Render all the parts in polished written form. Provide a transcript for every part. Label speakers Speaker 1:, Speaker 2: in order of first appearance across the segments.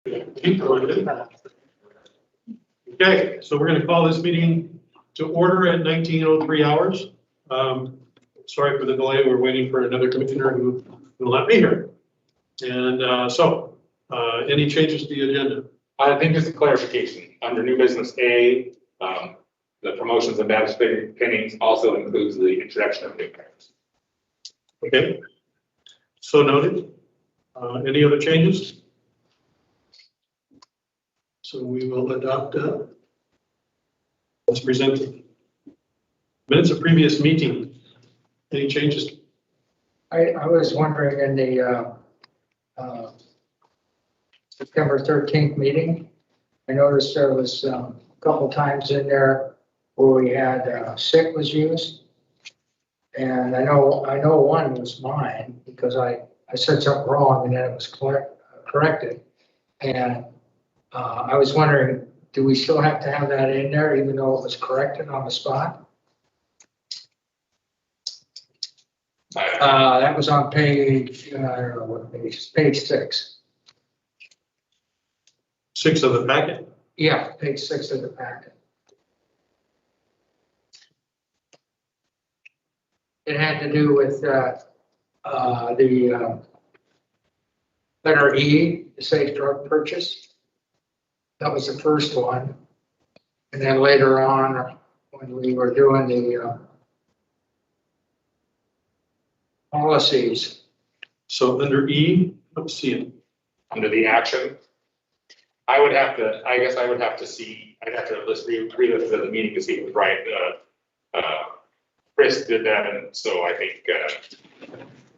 Speaker 1: Okay, so we're going to call this meeting to order at 19:03 hours. Sorry for the delay. We're waiting for another commissioner who will not be here. And any changes to the agenda?
Speaker 2: I think just a clarification, under new business A, the promotions and badge pinnings also includes the introduction of new hires.
Speaker 1: Okay, so noted. Any other changes? So we will adopt as presented. Minutes of previous meeting. Any changes?
Speaker 3: I was wondering in the September 13th meeting, I noticed there was a couple times in there where we had sick was used. And I know one was mine because I said something wrong and then it was corrected. And I was wondering, do we still have to have that in there even though it was corrected on the spot? That was on page, I don't know what page 6.
Speaker 1: 6 of the packet.
Speaker 3: Yeah, page 6 of the packet. It had to do with the letter E, the safe drug purchase. That was the first one. And then later on, when we were doing the policies.
Speaker 1: So under E, let's see it.
Speaker 2: Under the action, I guess I would have to see, I'd have to re-listen to the meeting to see if it was right. Chris did that, and so I think,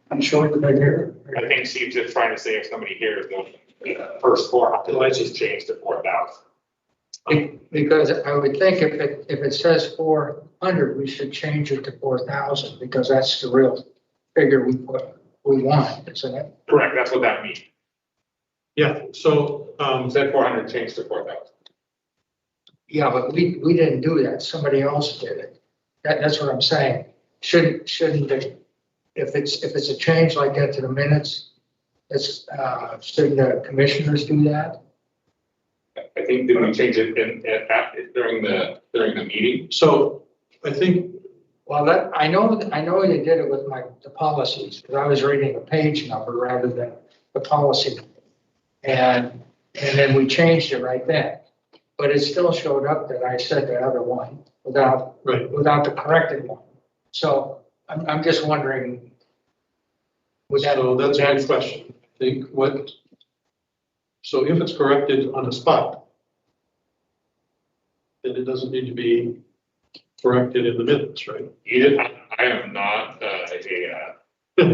Speaker 3: I'm showing the right here.
Speaker 2: I think Steve's just trying to say if somebody here is going, first 400, let's just change to 4,000.
Speaker 3: Because I would think if it says 400, we should change it to 4,000 because that's the real figure we want, isn't it?
Speaker 2: Correct, that's what that means.
Speaker 1: Yeah, so
Speaker 2: Said 400, change to 4,000.
Speaker 3: Yeah, but we didn't do that. Somebody else did it. That's what I'm saying. Shouldn't it, if it's a change like that to the minutes, shouldn't the commissioners do that?
Speaker 2: I think did we change it during the meeting?
Speaker 1: so I think
Speaker 3: Well, I know you did it with the policies, because I was reading a page number rather than the policy. And then we changed it right then. But it still showed up that I said the other one without the corrected one. So I'm just wondering.
Speaker 1: so that's my question. I think so if it's corrected on the spot, then it doesn't need to be corrected in the minutes, right?
Speaker 2: I am not a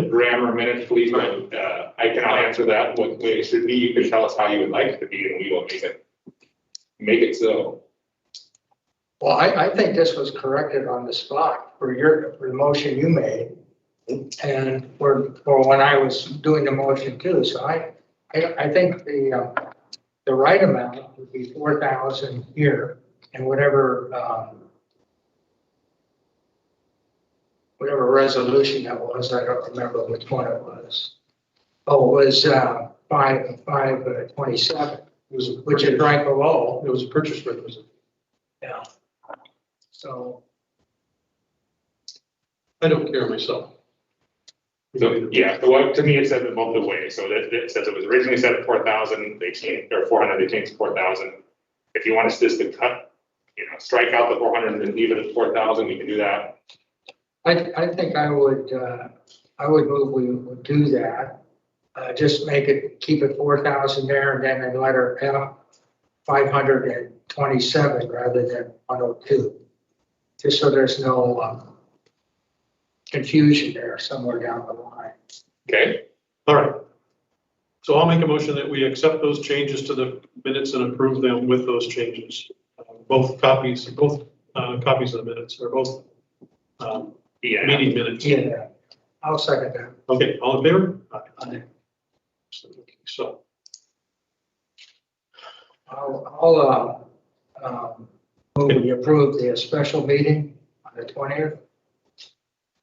Speaker 2: grammar minute police, but I cannot answer that what way it should be. You can tell us how you would like it to be, and we will make it so.
Speaker 3: Well, I think this was corrected on the spot for the motion you made. And for when I was doing the motion too. So I think the right amount would be 4,000 here, and whatever resolution that was, I don't remember which one it was. Oh, it was 527, which is right below.
Speaker 1: It was a purchase requisite.
Speaker 3: Yeah. So
Speaker 1: I don't care myself.
Speaker 2: So yeah, to me it says it both the ways. So that it says it was originally set at 4,000, they changed, or 400, they changed to 4,000. If you want us just to cut, strike out the 400 and leave it at 4,000, we can do that.
Speaker 3: I think I would move we would do that. Just keep it 4,000 there, and then in letter F, 527 rather than 102. Just so there's no confusion there somewhere down the line.
Speaker 2: Okay.
Speaker 1: All right. So I'll make a motion that we accept those changes to the minutes and approve them with those changes. Both copies of the minutes, or both meeting minutes.
Speaker 3: Yeah, I'll second that.
Speaker 1: Okay, all in favor?
Speaker 3: Aye.
Speaker 1: So
Speaker 3: I'll move we approve the special meeting on the 20th.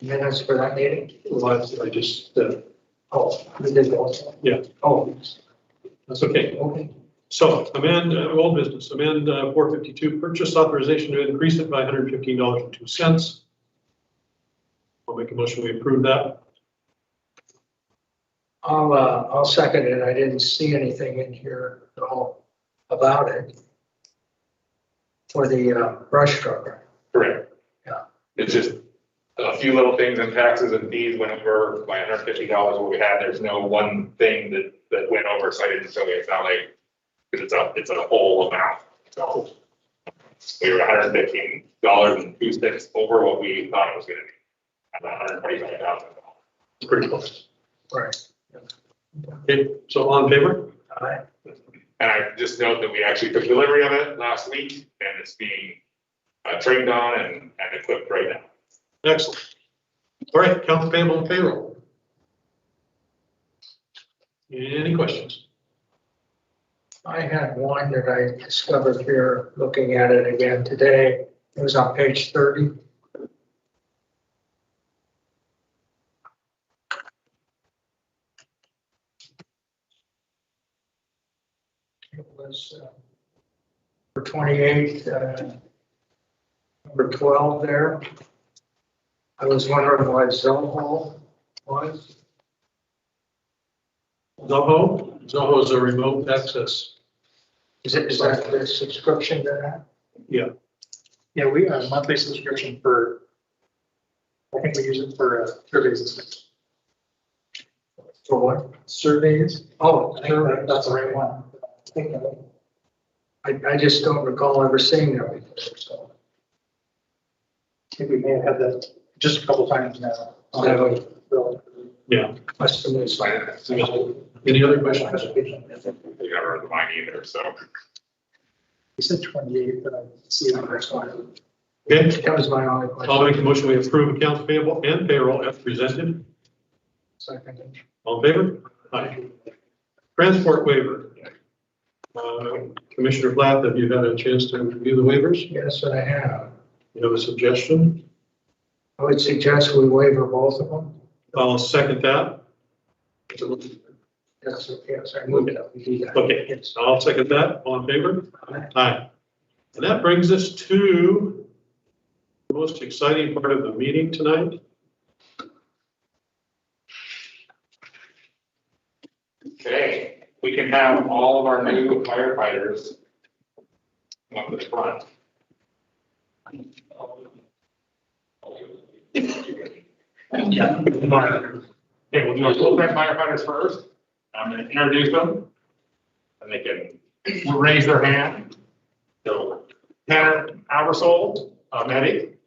Speaker 3: Minutes for that meeting?
Speaker 1: well, I just,
Speaker 3: Oh, we did also.
Speaker 1: Yeah.
Speaker 3: Oh,
Speaker 1: that's okay.
Speaker 3: okay.
Speaker 1: So amend, old business, amend 452, purchase authorization to increase it by $115.02. I'll make a motion, we approve that.
Speaker 3: I'll second it. I didn't see anything in here at all about it. For the brush trucker.
Speaker 2: Correct.
Speaker 3: Yeah.
Speaker 2: It's just a few little things in taxes and fees went over by $150 what we had. There's no one thing that went over, so I didn't show you. It's not like, because it's a whole amount. So we were $115.02 over what we thought it was gonna be. About $125,000.
Speaker 1: It's pretty close.
Speaker 3: Right.
Speaker 1: Okay, so all in favor?
Speaker 3: Aye.
Speaker 2: And I just note that we actually took delivery of it last week and it's being trained on and equipped right now.
Speaker 1: Excellent. All right, accounts payable and payroll. Any questions?
Speaker 3: I had one that I discovered here, looking at it again today. It was on page 30. It was for 28, number 12 there. I was wondering what Zoho was.
Speaker 1: Zoho is a remote access.
Speaker 3: Is that the subscription to that?
Speaker 4: Yeah, we have a monthly subscription for, I think we use it for surveys and stuff.
Speaker 3: For what?
Speaker 4: Surveys?
Speaker 3: Oh,
Speaker 4: I think that's the right one.
Speaker 3: I just don't recall ever seeing that before, so.
Speaker 4: I think we may have had that just a couple times now.
Speaker 1: Yeah.
Speaker 3: Must have been fine.
Speaker 1: Any other questions?
Speaker 2: You never heard of mine either, so.
Speaker 4: You said 28, but I see it on the next one.
Speaker 1: Okay,
Speaker 3: That was my only question.
Speaker 1: I'll make a motion, we approve accounts payable and payroll as presented.
Speaker 3: Second.
Speaker 1: All in favor? Aye. Transport waiver. Commissioner Plath, have you had a chance to review the waivers?
Speaker 3: Yes, I have.
Speaker 1: You have a suggestion?
Speaker 3: I would suggest we waiver both of them.
Speaker 1: I'll second that.
Speaker 3: Yes, I moved it up. We do that.
Speaker 1: Okay,
Speaker 3: Yes.
Speaker 1: so I'll second that. All in favor? Aye. And that brings us to the most exciting part of the meeting tonight.
Speaker 2: Okay, we can have all of our new firefighters come up to the front. Okay, we'll do our full-time firefighters first. I'm gonna introduce them. And they can raise their hand. So Tanner Albersold, medic.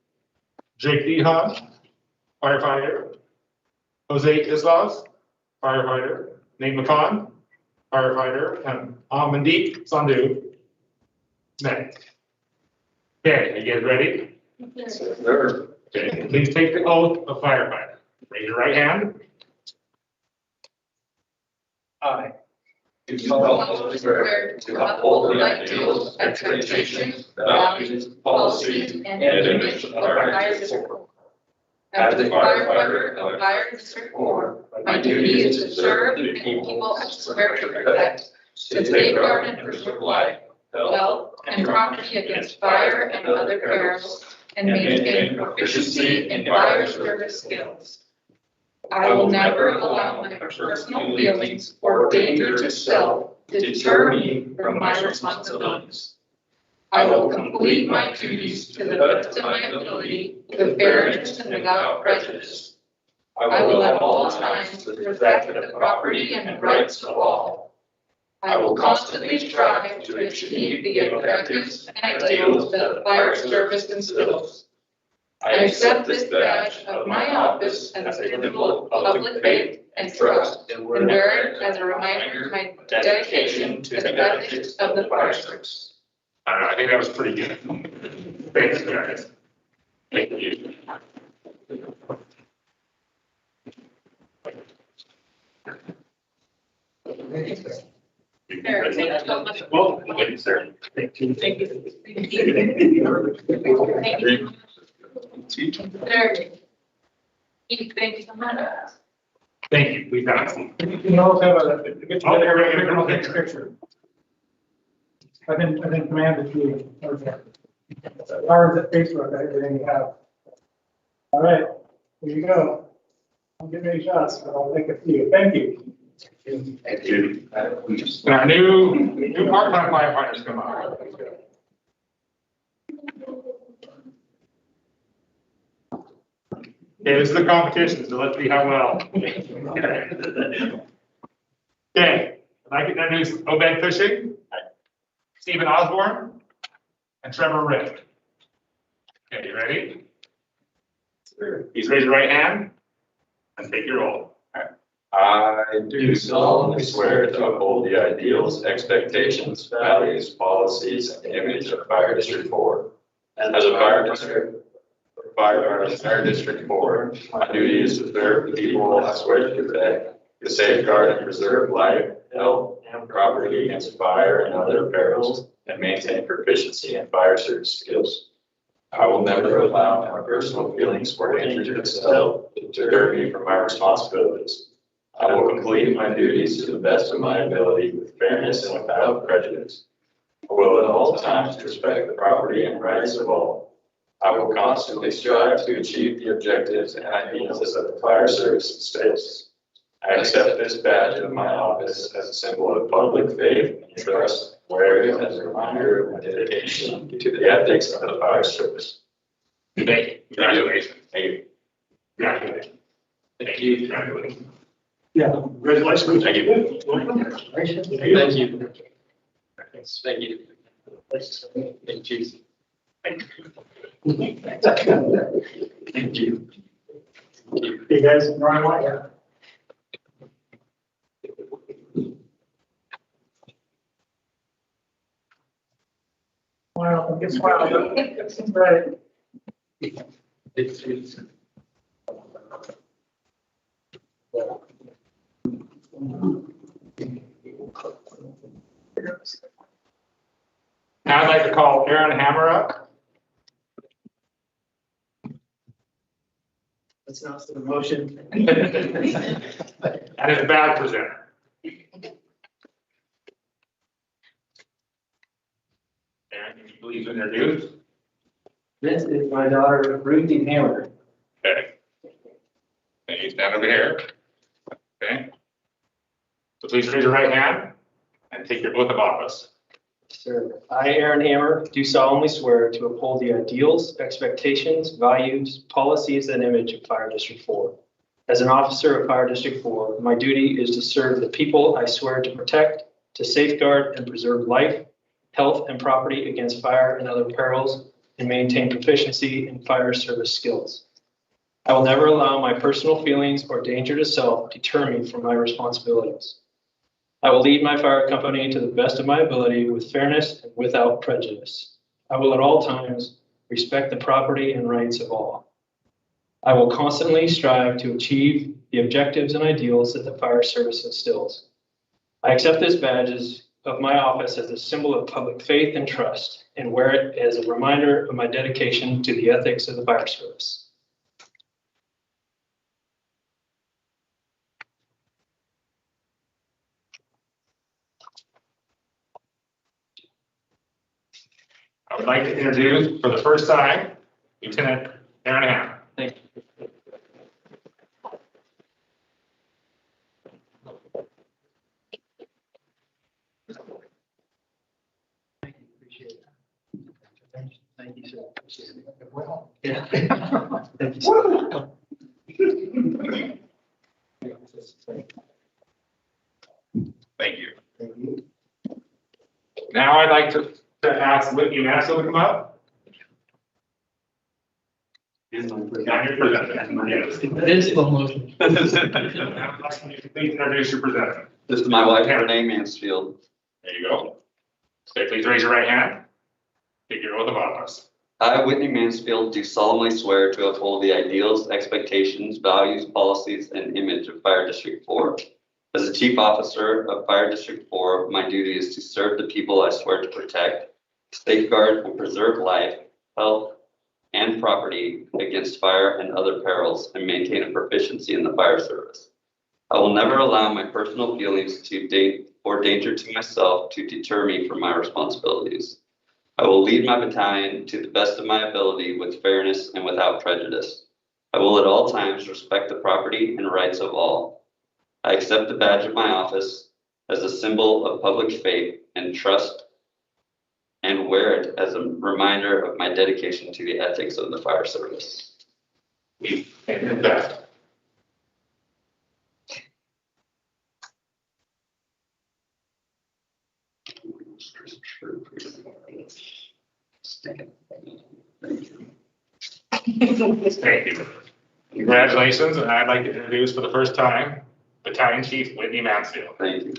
Speaker 2: Jake Deha, firefighter. Jose Islas, firefighter. Nate McCon, firefighter, and Amandeep Sandhu, medic. Okay, are you guys ready?
Speaker 5: Sure.
Speaker 2: Okay, please take the oath of firefighter. Raise your right hand.
Speaker 3: Aye.
Speaker 5: To solemnly swear to uphold the ideals, expectations, values, policies, and image of our fire district. As a firefighter of Fire District 4, my duty is to serve the people I swear to protect, to safeguard and preserve life, health, and property against fire and other perils, and maintain proficiency in fire service skills. I will never allow my personal feelings or danger to self deter me from my responsibilities. I will complete my duties to the best of my ability, with fairness and without prejudice. I will at all times respect the property and rights of all. I will constantly strive to achieve the objectives and ideals that fire service instills. I accept this badge of my office as a symbol of public faith and trust, and wear it as a reminder of my dedication to the ethics of the fire service.
Speaker 2: I think that was pretty good. Thanks, guys. Thank you. Well, thank you, sir.
Speaker 5: Thank you.
Speaker 6: Thank you so much.
Speaker 2: Thank you. We got it.
Speaker 4: You can all have a get together,
Speaker 2: everybody,
Speaker 4: everyone takes a picture. I've been commanded to, okay. Power that pays for everything you have. All right, here you go. I'll give me shots, but I'll take a few. Thank you.
Speaker 2: Thank you. And our new part-time firefighters come out. Okay, this is the competition, so let's see how well. Okay, I'd like to introduce Obed Cushing, Stephen Osborne, and Trevor Rick. Okay, you ready? Please raise your right hand and take your oath.
Speaker 5: I do solemnly swear to uphold the ideals, expectations, values, policies, and image of Fire District 4. As a fire district 4, my duty is to serve the people I swear to protect, to safeguard and preserve life, health, and property against fire and other perils, and maintain proficiency in fire service skills. I will never allow my personal feelings or danger to self to deter me from my responsibilities. I will complete my duties to the best of my ability with fairness and without prejudice. I will at all times respect the property and rights of all. I will constantly strive to achieve the objectives and ideals of the fire service entails. I accept this badge of my office as a symbol of public faith and trust, wear it as a reminder of my dedication to the ethics of the fire service.
Speaker 2: Thank you. Congratulations.
Speaker 5: Thank you.
Speaker 2: Congratulations. Thank you. Congratulations.
Speaker 1: Yeah, congratulations.
Speaker 5: Thank you.
Speaker 3: Congratulations.
Speaker 5: Thank you. Thank you. Thank you. Thank you.
Speaker 4: Hey, guys, Ryan White. Yeah. Wow, it's wild. It's right.
Speaker 2: Now I'd like to call Aaron Hammer up.
Speaker 4: That's not the motion.
Speaker 2: And his badge presenter. Aaron, can you please introduce?
Speaker 6: This is my daughter Ruthie Hammer.
Speaker 2: Okay. And you stand over here. Okay. So please raise your right hand and take your oath of office.
Speaker 6: Sir, I, Aaron Hammer, do solemnly swear to uphold the ideals, expectations, values, policies, and image of Fire District 4. As an officer of Fire District 4, my duty is to serve the people I swear to protect, to safeguard and preserve life, health, and property against fire and other perils, and maintain proficiency in fire service skills. I will never allow my personal feelings or danger to self deter me from my responsibilities. I will lead my fire company to the best of my ability with fairness and without prejudice. I will at all times respect the property and rights of all. I will constantly strive to achieve the objectives and ideals that the fire service instills. I accept this badge of my office as a symbol of public faith and trust, and wear it as a reminder of my dedication to the ethics of the fire service.
Speaker 2: I would like to introduce for the first time, Lieutenant Aaron Hammer.
Speaker 6: Thank you. Thank you, appreciate it. Thank you, sir. Appreciate it. Yeah. Thank you, sir.
Speaker 2: Thank you. Now I'd like to ask Whitney Mansell to come up. Now you're presenting. Yes.
Speaker 6: That is slow motion.
Speaker 2: Please introduce your presenter.
Speaker 7: This is my wife, Renee Mansfield.
Speaker 2: There you go. Okay, please raise your right hand. Take your oath of office.
Speaker 7: I, Whitney Mansfield, do solemnly swear to uphold the ideals, expectations, values, policies, and image of Fire District 4. As a Chief Officer of Fire District 4, my duty is to serve the people I swear to protect, safeguard and preserve life, health, and property against fire and other perils, and maintain a proficiency in the fire service. I will never allow my personal feelings to or danger to myself to deter me from my responsibilities. I will lead my battalion to the best of my ability with fairness and without prejudice. I will at all times respect the property and rights of all. I accept the badge of my office as a symbol of public faith and trust, and wear it as a reminder of my dedication to the ethics of the fire service.
Speaker 2: And that. Thank you. Congratulations, and I'd like to introduce for the first time, Battalion Chief Whitney Mansfield.
Speaker 7: Thank you.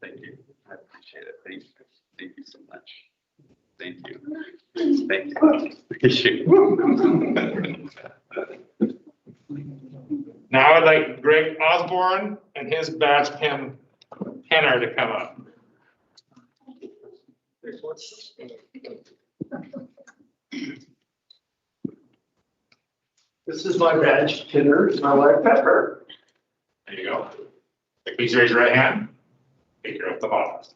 Speaker 7: Thank you. I appreciate it. Thank you. Thank you so much. Thank you. Thank you. Appreciate it.
Speaker 2: Now I'd like Greg Osborne and his badge penner to come up.
Speaker 6: This is my badge, Pinner, is my wife Pepper.
Speaker 2: There you go. Please raise your right hand. Take your oath of office.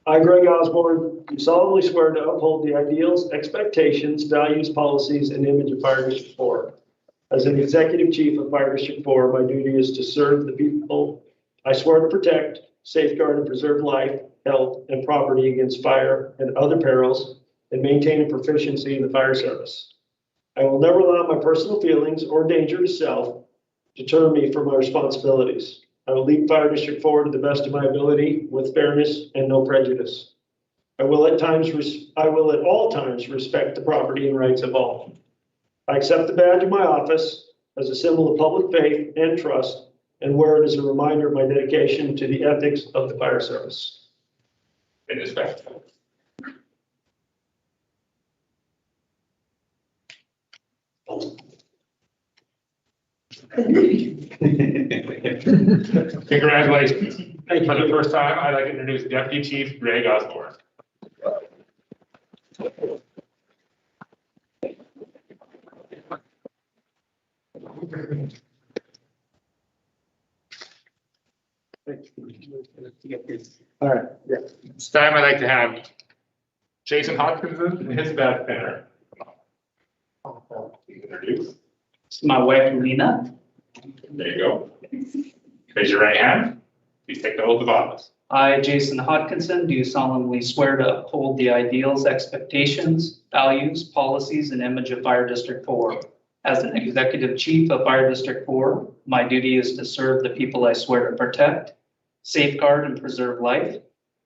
Speaker 6: I, Greg Osborne, do solemnly swear to uphold the ideals, expectations, values, policies, and image of Fire District 4. As an Executive Chief of Fire District 4, my duty is to serve the people I swear to protect, safeguard, and preserve life, health, and property against fire and other perils, and maintain a proficiency in the fire service. I will never allow my personal feelings or danger to self deter me from my responsibilities. I will lead Fire District 4 to the best of my ability with fairness and no prejudice. I will at all times respect the property and rights of all. I accept the badge of my office as a symbol of public faith and trust, and wear it as a reminder of my dedication to the ethics of the fire service.
Speaker 2: In respect. Congratulations.
Speaker 6: Thank
Speaker 2: For the
Speaker 6: you.
Speaker 2: first time, I'd like to introduce Deputy Chief Greg Osborne.
Speaker 6: All right.
Speaker 2: This time I'd like to have Jason Hodgkinson and his badge penner. Introduce.
Speaker 8: It's my wife, Lena.
Speaker 2: There you go. Raise your right hand. Please take the oath of office.
Speaker 8: I, Jason Hodkinson, do solemnly swear to uphold the ideals, expectations, values, policies, and image of Fire District 4. As an Executive Chief of Fire District 4, my duty is to serve the people I swear to protect, safeguard and preserve life,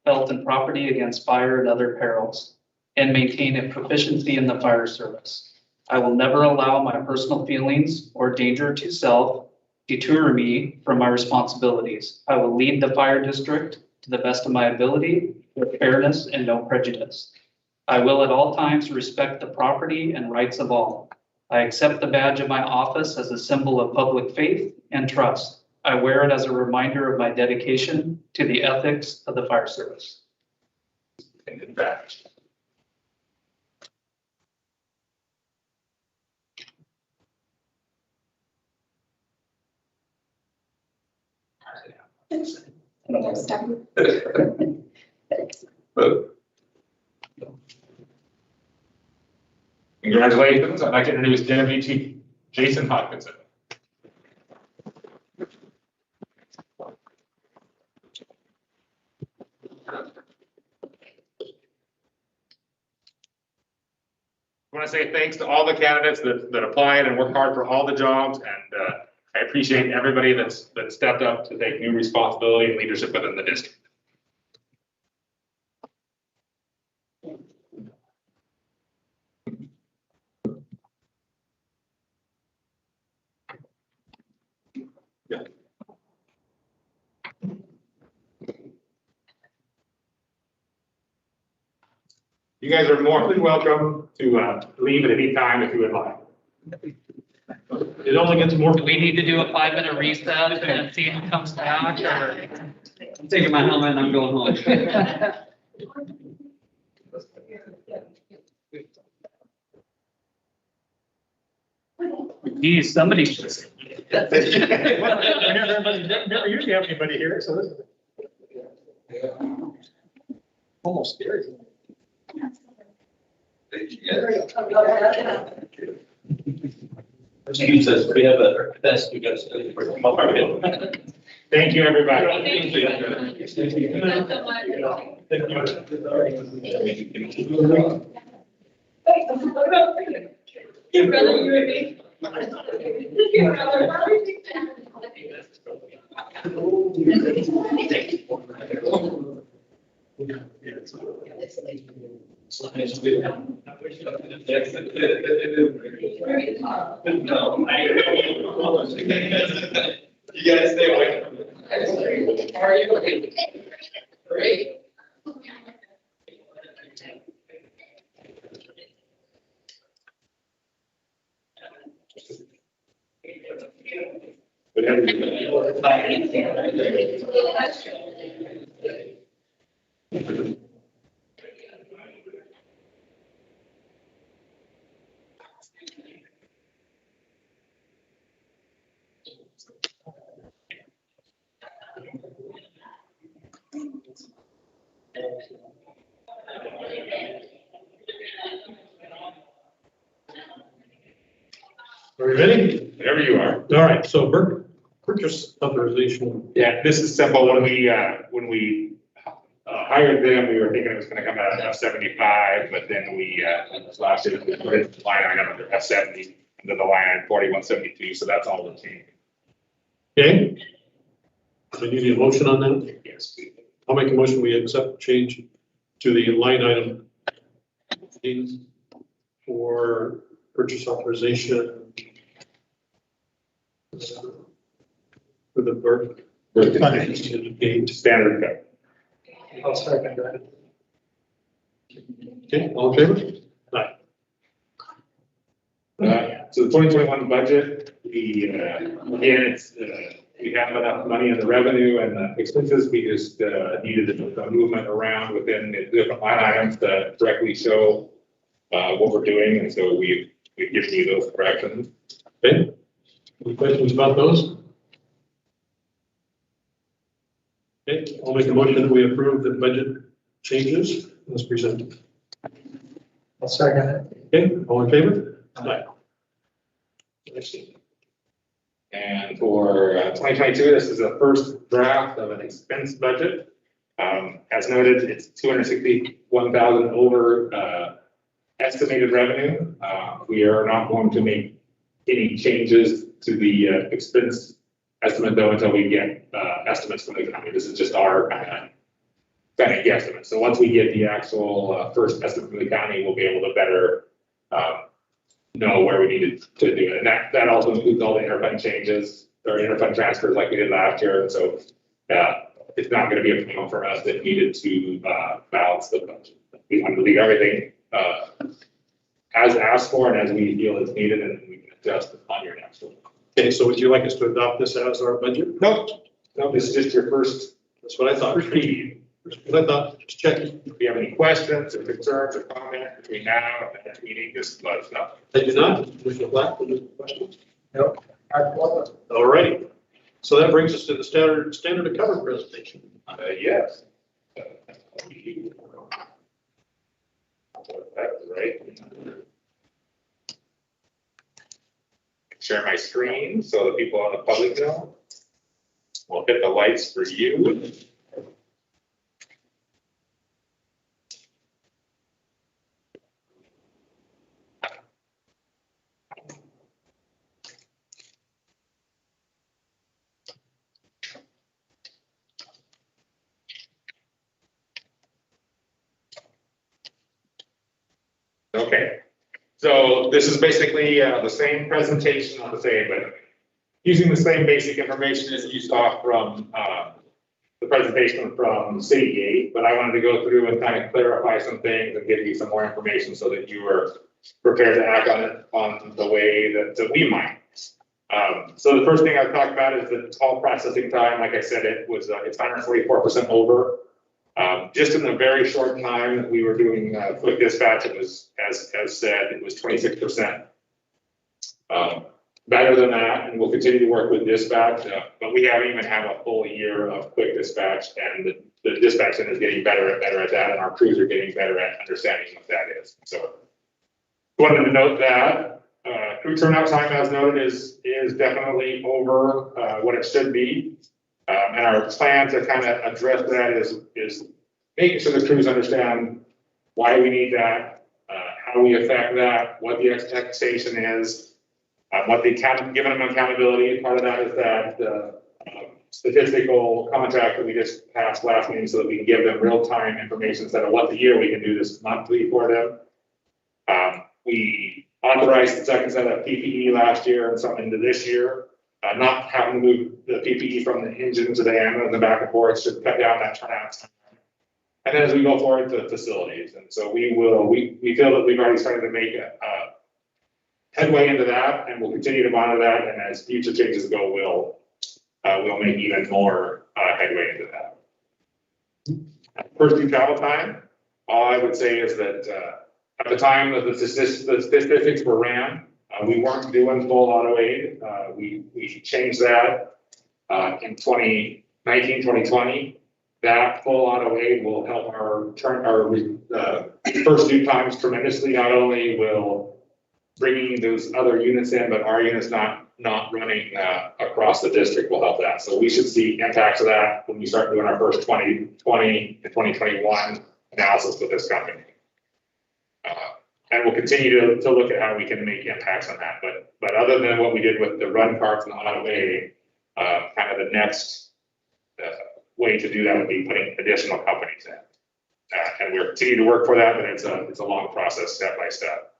Speaker 8: health, and property against fire and other perils, and maintain a proficiency in the fire service. I will never allow my personal feelings or danger to self deter me from my responsibilities. I will lead the fire district to the best of my ability with fairness and no prejudice. I will at all times respect the property and rights of all. I accept the badge of my office as a symbol of public faith and trust. I wear it as a reminder of my dedication to the ethics of the fire service.
Speaker 2: And in fact. Congratulations. I'd like to introduce Deputy Chief Jason Hodgkinson. I want to say thanks to all the candidates that applied and worked hard for all the jobs, and I appreciate everybody that stepped up to take new responsibility and leadership within the district. Yeah. You guys are more than welcome to leave at any time if you would like.
Speaker 1: It only gets more.
Speaker 8: Do we need to do a 5-minute recess and then see who comes back, or?
Speaker 7: I'm taking my helmet and I'm going home.
Speaker 8: Geez, somebody should.
Speaker 1: Never usually have anybody here, so this. Almost scary.
Speaker 5: Jesus, we have a best, we got to study for tomorrow.
Speaker 2: Thank you, everybody.
Speaker 5: Thank you.
Speaker 9: Your brother, you and me. Your brother.
Speaker 5: You guys stay away.
Speaker 9: How are you? Great.
Speaker 1: Are we ready?
Speaker 2: Whenever you are.
Speaker 1: All right, so purchase authorization.
Speaker 2: Yeah, this is simple. When we hired them, we were thinking it was gonna come out of F-75, but then we, last year, we put it in line item under F-70, and then the line item 4172, so that's all the change.
Speaker 1: Okay. Do you need a motion on that?
Speaker 2: Yes.
Speaker 1: I'll make a motion, we accept change to the line item for purchase authorization for the birth.
Speaker 2: Standard cut.
Speaker 3: I'll second that.
Speaker 1: Okay, all in favor? Aye.
Speaker 2: So the 2021 budget, again, it's, we have enough money in the revenue and the expenses. We just needed a movement around within the different line items to directly show what we're doing. And so we've given you those corrections.
Speaker 1: Okay, any questions about those? Okay, I'll make a motion that we approve the budget changes as presented.
Speaker 3: I'll second it.
Speaker 1: Okay, all in favor? Aye. Excellent.
Speaker 2: And for 2022, this is the first draft of an expense budget. As noted, it's 261,000 over estimated revenue. We are not going to make any changes to the expense estimate though until we get estimates from the county. This is just our kind of guesstimate. So once we get the actual first estimate from the county, we'll be able to better know where we needed to do it. And that also includes all the interfund changes or interfund transfers like we did last year. And so it's not going to be a problem for us that needed to balance the budget. We want to leave everything as asked for and as we feel is needed, and we can adjust on your next one.
Speaker 1: Okay, so would you like us to adopt this as our budget?
Speaker 2: No, this is just your first
Speaker 1: That's what I thought.
Speaker 2: read.
Speaker 1: That's what I thought, just checking.
Speaker 2: If you have any questions or concerns or comments between now and the next meeting, just let us know.
Speaker 1: I do not. Commissioner Black, any questions?
Speaker 3: Nope.
Speaker 1: All righty. So that brings us to the standard of cover presentation.
Speaker 2: Yes. That's right. Share my screen so the people on the public know. We'll hit the lights for you. Okay, so this is basically the same presentation, not the same, but using the same basic information as you saw from the presentation from Citygate, but I wanted to go through and kind of clarify some things and give you some more information so that you were prepared to act on it on the way that we might. So the first thing I've talked about is the call processing time. Like I said, it's 144% over. Just in the very short time that we were doing quick dispatch, it was, as said, it was 26% better than that, and we'll continue to work with dispatch, but we haven't even had a full year of quick dispatch, and the dispatch center is getting better and better at that, and our crews are getting better at understanding what that is. So wanted to note that crew turnout time, as noted, is definitely over what it should be. And our plan to kind of address that is making sure the crews understand why we need that, how we affect that, what the expectation is, giving them accountability. Part of that is that statistical contract that we just passed last meeting, so that we can give them real-time information instead of once a year. We can do this monthly for them. We authorized the second set of PPE last year and some into this year. Not having to move the PPE from the engine to the ammo and the back and forth should cut down that turnout time. And then as we go forward to facilities, and so we feel that we've already started to make a headway into that, and we'll continue to monitor that. And as future changes go, we'll make even more headway into that. First due travel time, all I would say is that at the time that the statistics were ran, we weren't doing full auto aid. We changed that in 2019, 2020. That full auto aid will help our first due times tremendously. Not only will bringing those other units in, but our units not running across the district will help that. So we should see impacts of that when we start doing our first 2020 and 2021 analysis with this company. And we'll continue to look at how we can make impacts on that. But other than what we did with the run carts and the auto aid, kind of the next way to do that would be putting additional companies in. And we're continuing to work for that, but it's a long process, step by step.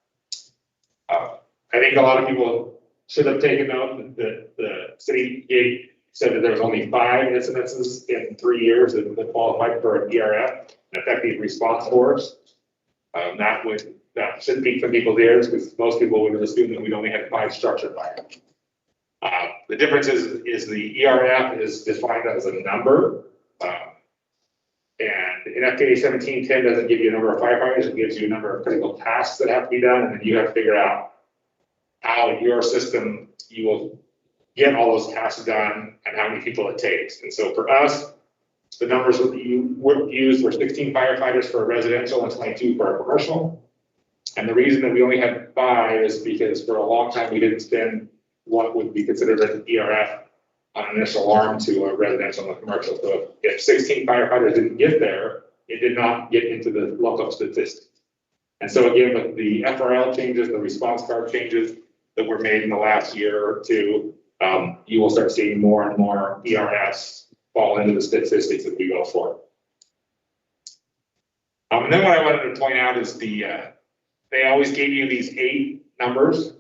Speaker 2: I think a lot of people should have taken note that the city gate said that there was only 5 incidences in 3 years that qualified for an ERF, an effective response force. That should pique some people's ears, because most people would assume that we'd only had 5 structure fires. The difference is the ERF is defined as a number. And NFPA 1710 doesn't give you a number of firefighters, it gives you a number of critical tasks that have to be done, and then you have to figure out how your system, you will get all those tasks done and how many people it takes. And so for us, the numbers that you would use were 16 firefighters for a residential and 22 for a commercial. And the reason that we only had 5 is because for a long time we didn't spend what would be considered an ERF on an initial alarm to a residential and a commercial. So if 16 firefighters didn't get there, it did not get into the local statistics. And so again, with the FRL changes, the response card changes that were made in the last year or two, you will start seeing more and more ERFs fall into the statistics as we go forward. And then what I wanted to point out is they always gave you these 8 numbers,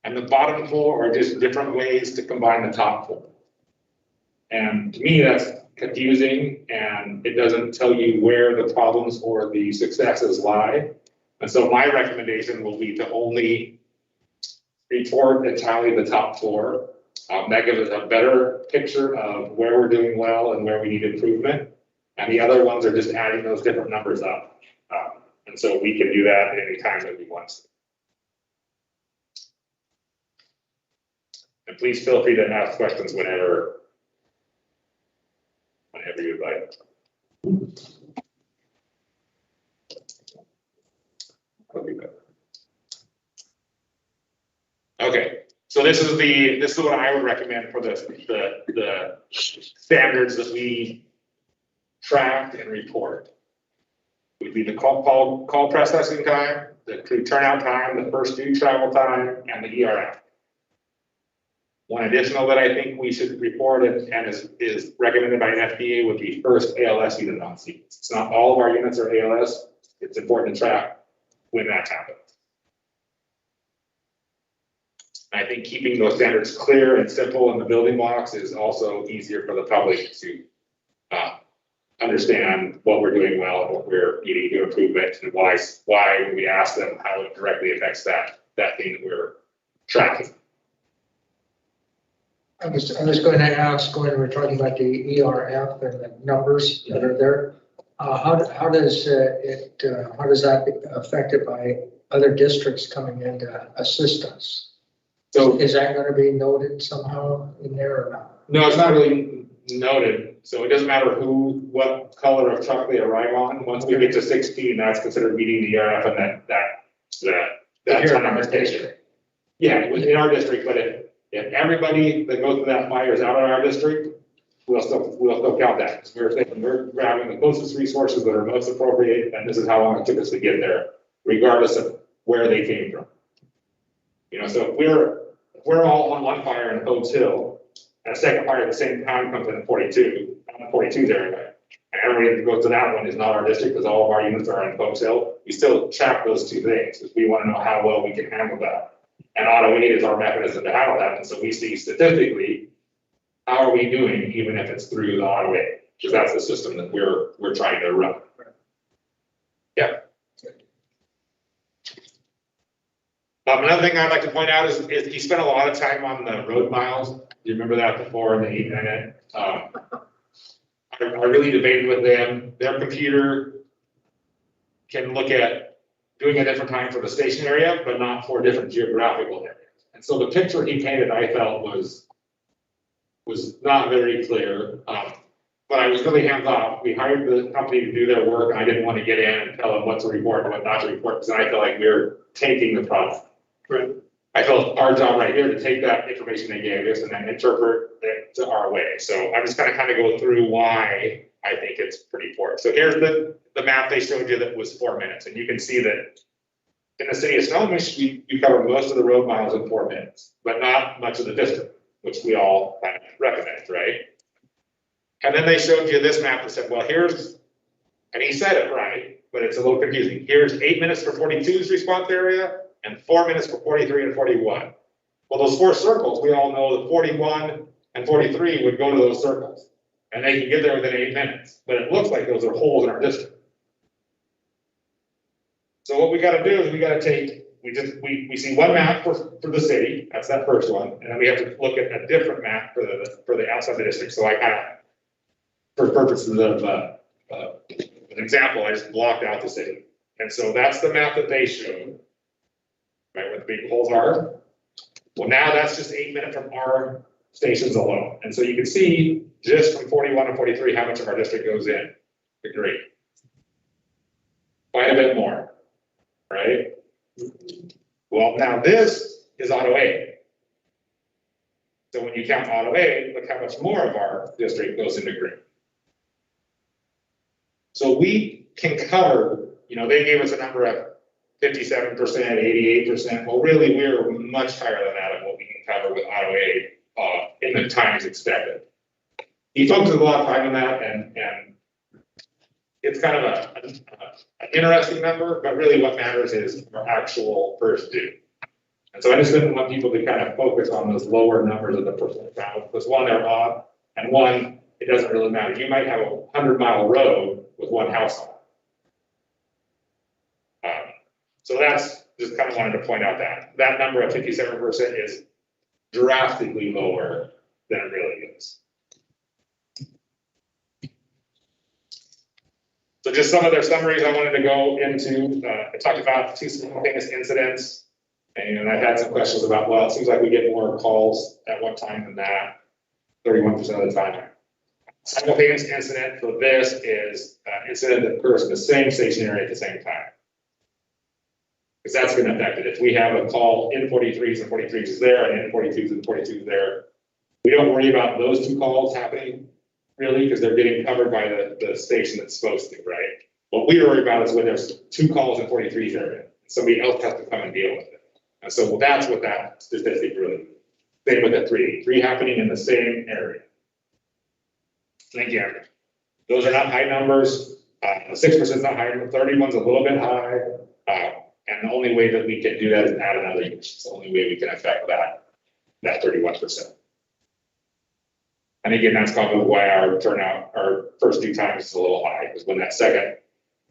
Speaker 2: and the bottom 4 are just different ways to combine the top 4. And to me, that's confusing, and it doesn't tell you where the problems or the successes lie. And so my recommendation will be to only report and tally the top 4. That gives us a better picture of where we're doing well and where we need improvement. And the other ones are just adding those different numbers up. And so we can do that at any time that we want to. And please feel free to ask questions whenever you'd like. Okay, so this is what I would recommend for the standards that we track and report. Would be the call processing time, the crew turnout time, the first due travel time, and the ERF. One additional that I think we should report and is recommended by NFPA would be first ALS unit on scene. It's not all of our units are ALS. It's important to track when that happens. I think keeping those standards clear and simple in the building blocks is also easier for the public to understand what we're doing well and what we're needing to improve it, and why when we ask them how it directly affects that thing that we're tracking.
Speaker 3: I was going to ask, when we're talking about the ERF and the numbers that are there, how does that affected by other districts coming in to assist us?
Speaker 2: So,
Speaker 3: Is that gonna be noted somehow in there or not?
Speaker 2: no, it's not really noted, so it doesn't matter what color of truck they arrive on. Once we get to 16, that's considered meeting the ERF and that time is taken. Yeah, within our district, but if everybody that goes through that fire is out of our district, we'll still count that. 'Cause we're thinking we're grabbing the closest resources that are most appropriate, and this is how long it took us to get there, regardless of where they came from. You know, so if we're all on one fire in Oaks Hill, and a second fire at the same time comes in at 42, I'm 42 there, and everybody that goes to that one is not our district, because all of our units are in Oaks Hill, we still track those two things, because we want to know how well we can handle that. And auto aid is our mechanism to handle that, and so we see statistically, how are we doing, even if it's through the auto aid, because that's the system that we're trying to run. Yeah. Another thing I'd like to point out is he spent a lot of time on the road miles. Do you remember that before in the 8-minute? I really debated with them. Their computer can look at doing a different time for the station area, but not for different geographical areas. And so the picture he painted, I felt was not very clear. But I was really hands off. We hired the company to do their work. And I didn't want to get in and tell them what to report and what not to report, because I felt like we were taking the product. Right. I felt our job right here to take that information they gave us and then interpret it to our way. So I'm just gonna kind of go through why I think it's pretty poor. So here's the map they showed you that was 4 minutes, and you can see that in the city of Snohomish, we cover most of the road miles in 4 minutes, but not much of the district, which we all kind of recognize, right? And then they showed you this map that said, well, here's, and he said it right, but it's a little confusing. Here's 8 minutes for 42's response area and 4 minutes for 43 and 41. Well, those four circles, we all know that 41 and 43 would go to those circles, and they can get there within 8 minutes, but it looks like those are holes in our district. So what we gotta do is we gotta take, we see one map for the city, that's that first one, and then we have to look at a different map for the outside the district. So I kind of, for purposes of an example, I just blocked out the city. And so that's the map that they showed, right, where the big holes are. Well, now that's just 8 minutes from our stations alone. And so you can see just from 41 and 43 how much of our district goes in. Great. Quite a bit more, right? Well, now this is auto aid. So when you count auto aid, look how much more of our district goes into green. So we can cover, you know, they gave us a number of 57%, 88%. Well, really, we're much higher than that of what we can cover with auto aid in the times expected. He focuses a lot of time on that, and it's kind of an interesting number, but really what matters is our actual first due. And so I just didn't want people to kind of focus on those lower numbers of the percentile, because one, they're odd, and one, it doesn't really matter. You might have a 100-mile road with one house on it. So that's just kind of wanted to point out that number of 57% is drastically lower than it really is. So just some of their summaries I wanted to go into. I talked about 2 simultaneous incidents, and I've had some questions about, well, it seems like we get more calls at one time than that, 31% of the time. Simultaneous incident for this is an incident that occurs in the same station area at the same time. Because that's going to affect it. If we have a call in 43s and 43s is there, and in 42s and 42s there, we don't worry about those 2 calls happening, really, because they're getting covered by the station that's supposed to, right? What we worry about is when there's 2 calls in 43s area, somebody else has to come and deal with it. And so that's what that statistic really, same with the 3 happening in the same area. And again, those are not high numbers. 6% is not high, 31's a little bit high. And the only way that we can do that is add another unit. It's the only way we can affect that 31%. And again, that's probably why our turnout, our first due time is a little high, because when that second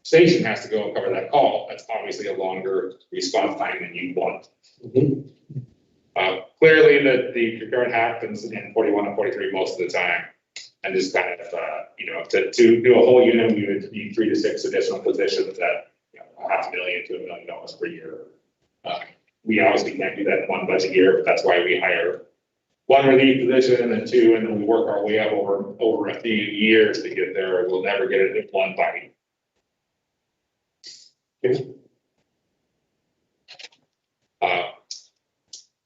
Speaker 2: station has to go and cover that call, that's obviously a longer response time than you want. Clearly, the concurrent happens in 41 and 43 most of the time. And just kind of, you know, to do a whole unit, we would need 3 to 6 additional positions at $500,000 to $1 million per year. we obviously can't do that in one budget year, but that's why we hire one relief position and two, and then we work our way up over a few years to get there. We'll never get it in one bite.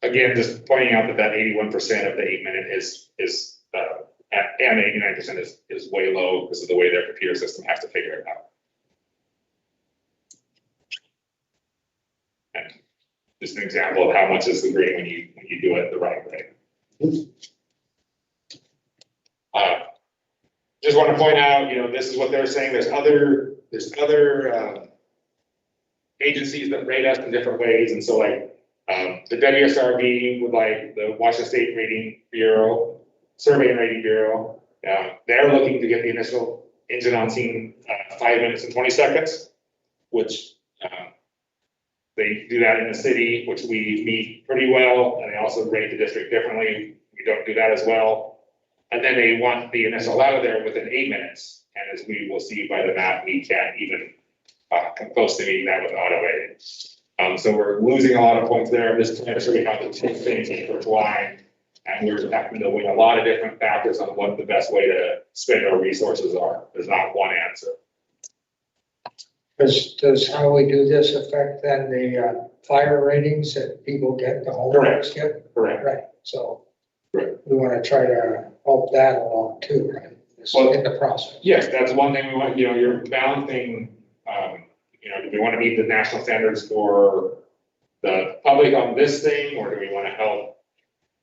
Speaker 2: Again, just pointing out that 81% of the 8-minute is and 89% is way low because of the way their computer system has to figure it out. And just an example of how much is the grade when you do it the right way. Just want to point out, this is what they're saying. There's other agencies that rate us in different ways, and so like the WSRB would like the Washington State Rating Bureau, Survey and Rating Bureau. They're looking to get the initial engine on scene 5 minutes and 20 seconds, which they do that in the city, which we meet pretty well, and they also rate the district differently. We don't do that as well. And then they want the initial out of there within 8 minutes. And as we will see by the map, we can't even come close to meeting that with auto aid. So we're losing a lot of points there. This is sure we have the two things intertwined, and we're having to weigh a lot of different factors on what the best way to spend our resources are. There's not one answer.
Speaker 3: Does how we do this affect then the fire ratings that people get, the homeowners get?
Speaker 2: Correct.
Speaker 3: Right, so
Speaker 2: Right.
Speaker 3: we want to try to help that along too, right?
Speaker 2: Well,
Speaker 3: In the process.
Speaker 2: Yes, that's one thing we want, you're balancing, do we want to meet the national standards for the public on this thing, or do we want to help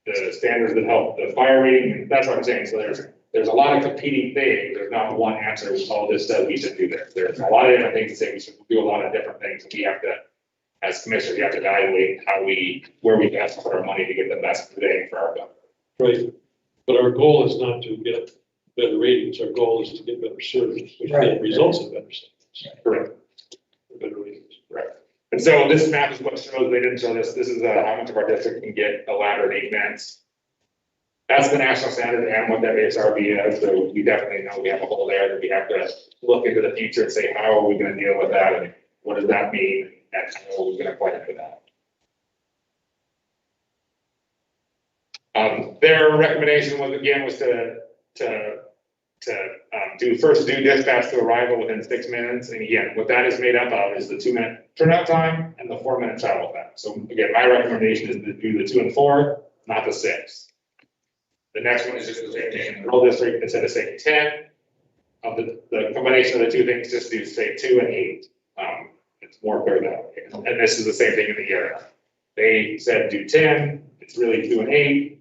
Speaker 2: the standards that help the fire rating? And that's what I'm saying. So there's a lot of competing things. There's not one answer. All this says we should do this. There's a lot of different things to say. We should do a lot of different things. We have to, as commissioners, you have to evaluate where we best put our money to get the best today for our government.
Speaker 1: Right, but our goal is not to get better ratings, our goal is to get better service, which
Speaker 3: Right.
Speaker 1: then results in better service.
Speaker 2: Correct.
Speaker 1: Better ratings.
Speaker 2: Right. And so this map is what shows, they didn't show this, this is how much of our district can get a ladder in 8 minutes. That's the national standard and what that WSRB is, so we definitely know we have a hole there that we have to look into the future and say, how are we gonna deal with that, and what does that mean, and how are we gonna plan for that? Their recommendation was to first do dispatch to arrival within 6 minutes. And again, what that is made up of is the 2-minute turnout time and the 4-minute travel time. So again, my recommendation is to do the 2 and 4, not the 6. The next one is just the same thing. The rural district, instead of saying 10, of the combination of the two things, just do say 2 and 8. It's more clear that way. And this is the same thing in the area. They said do 10, it's really 2 and 8.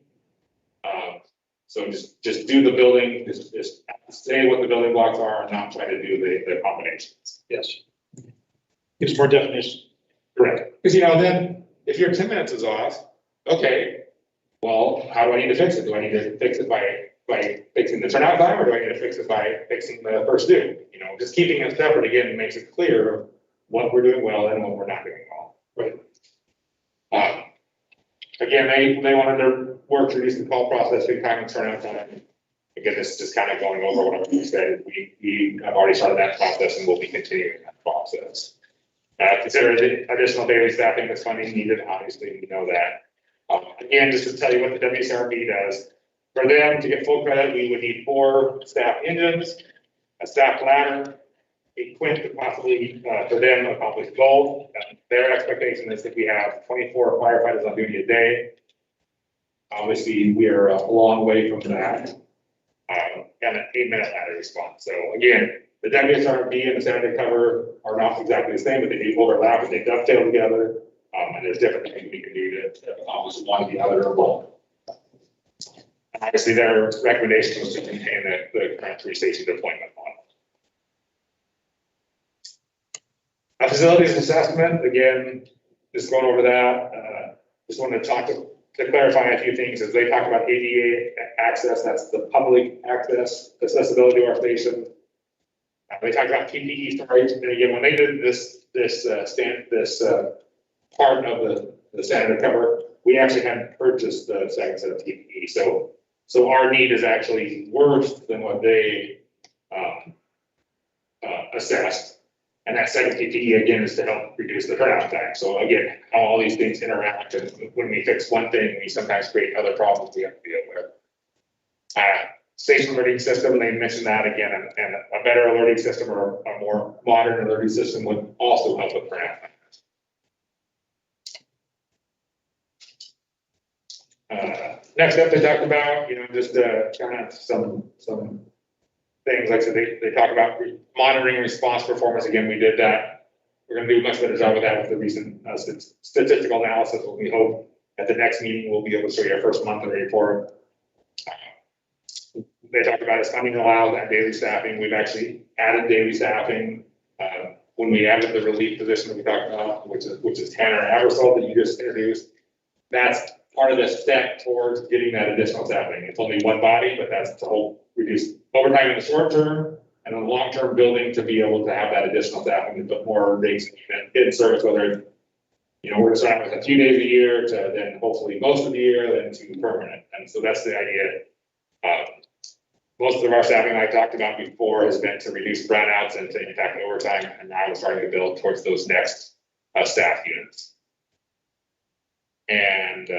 Speaker 2: So just do the building, just say what the building blocks are and not try to do the combinations.
Speaker 1: Yes. Gives more definition.
Speaker 2: Correct. Because, then if your 10 minutes is off, okay, well, how do I need to fix it? Do I need to fix it by fixing the turnout time, or do I need to fix it by fixing the first due? Just keeping it separate again makes it clear what we're doing well and what we're not doing well. Right. Again, they wanted to work to reduce the call processing time and turnout time. Again, this is just kind of going over what we said. We have already started that process and we'll be continuing that process. Consider the additional daily staffing that's funding needed. Obviously, we know that. Again, just to tell you what the WSRB does, for them to get full credit, we would need 4 staff engines, a staff ladder, a quint to possibly, for them, accomplish both. Their expectation is that we have 24 firefighters on duty a day. Obviously, we are a long way from that. And an 8-minute ladder response. So again, the WSRB and the standard cover are not exactly the same, but they do overlap and they dovetail together. And there's different things we can do to accomplish one, the other, or both. And obviously, their recommendation was to maintain the current 3-station deployment model. A facilities assessment, again, just going over that, just wanted to talk to clarify a few things. As they talk about ADA access, that's the public access, accessibility to our station. They talk about PPE storage, and again, when they did this part of the standard cover, we actually hadn't purchased the second set of PPE. So our need is actually worse than what they assessed. And that second PPE again is to help reduce the turnout time. So again, how all these things interact, and when we fix one thing, we sometimes create other problems we have to deal with. Station alerting system, they mentioned that again, and a better alerting system or a more modern alerting system would also help with turnout time. Next up, they talked about, just kind of some things, like so they talk about monitoring response performance. Again, we did that. We're going to do a much better job of that with the recent statistical analysis. We hope at the next meeting we'll be able to show you our first monthly report. They talked about us funding allowed and daily staffing. We've actually added daily staffing. When we added the relief position that we talked about, which is Tanner Abersol that you just introduced, that's part of the step towards getting that additional staffing. It's only one body, but that's to help reduce overtime in the short term and in the long term building to be able to have that additional staffing and put more days in service, whether, we're going to start with a few days a year to then hopefully most of the year, then to permanent. And so that's the idea. Most of our staffing I talked about before has been to reduce brownouts and to impact overtime, and now we're starting to build towards those next staff units. And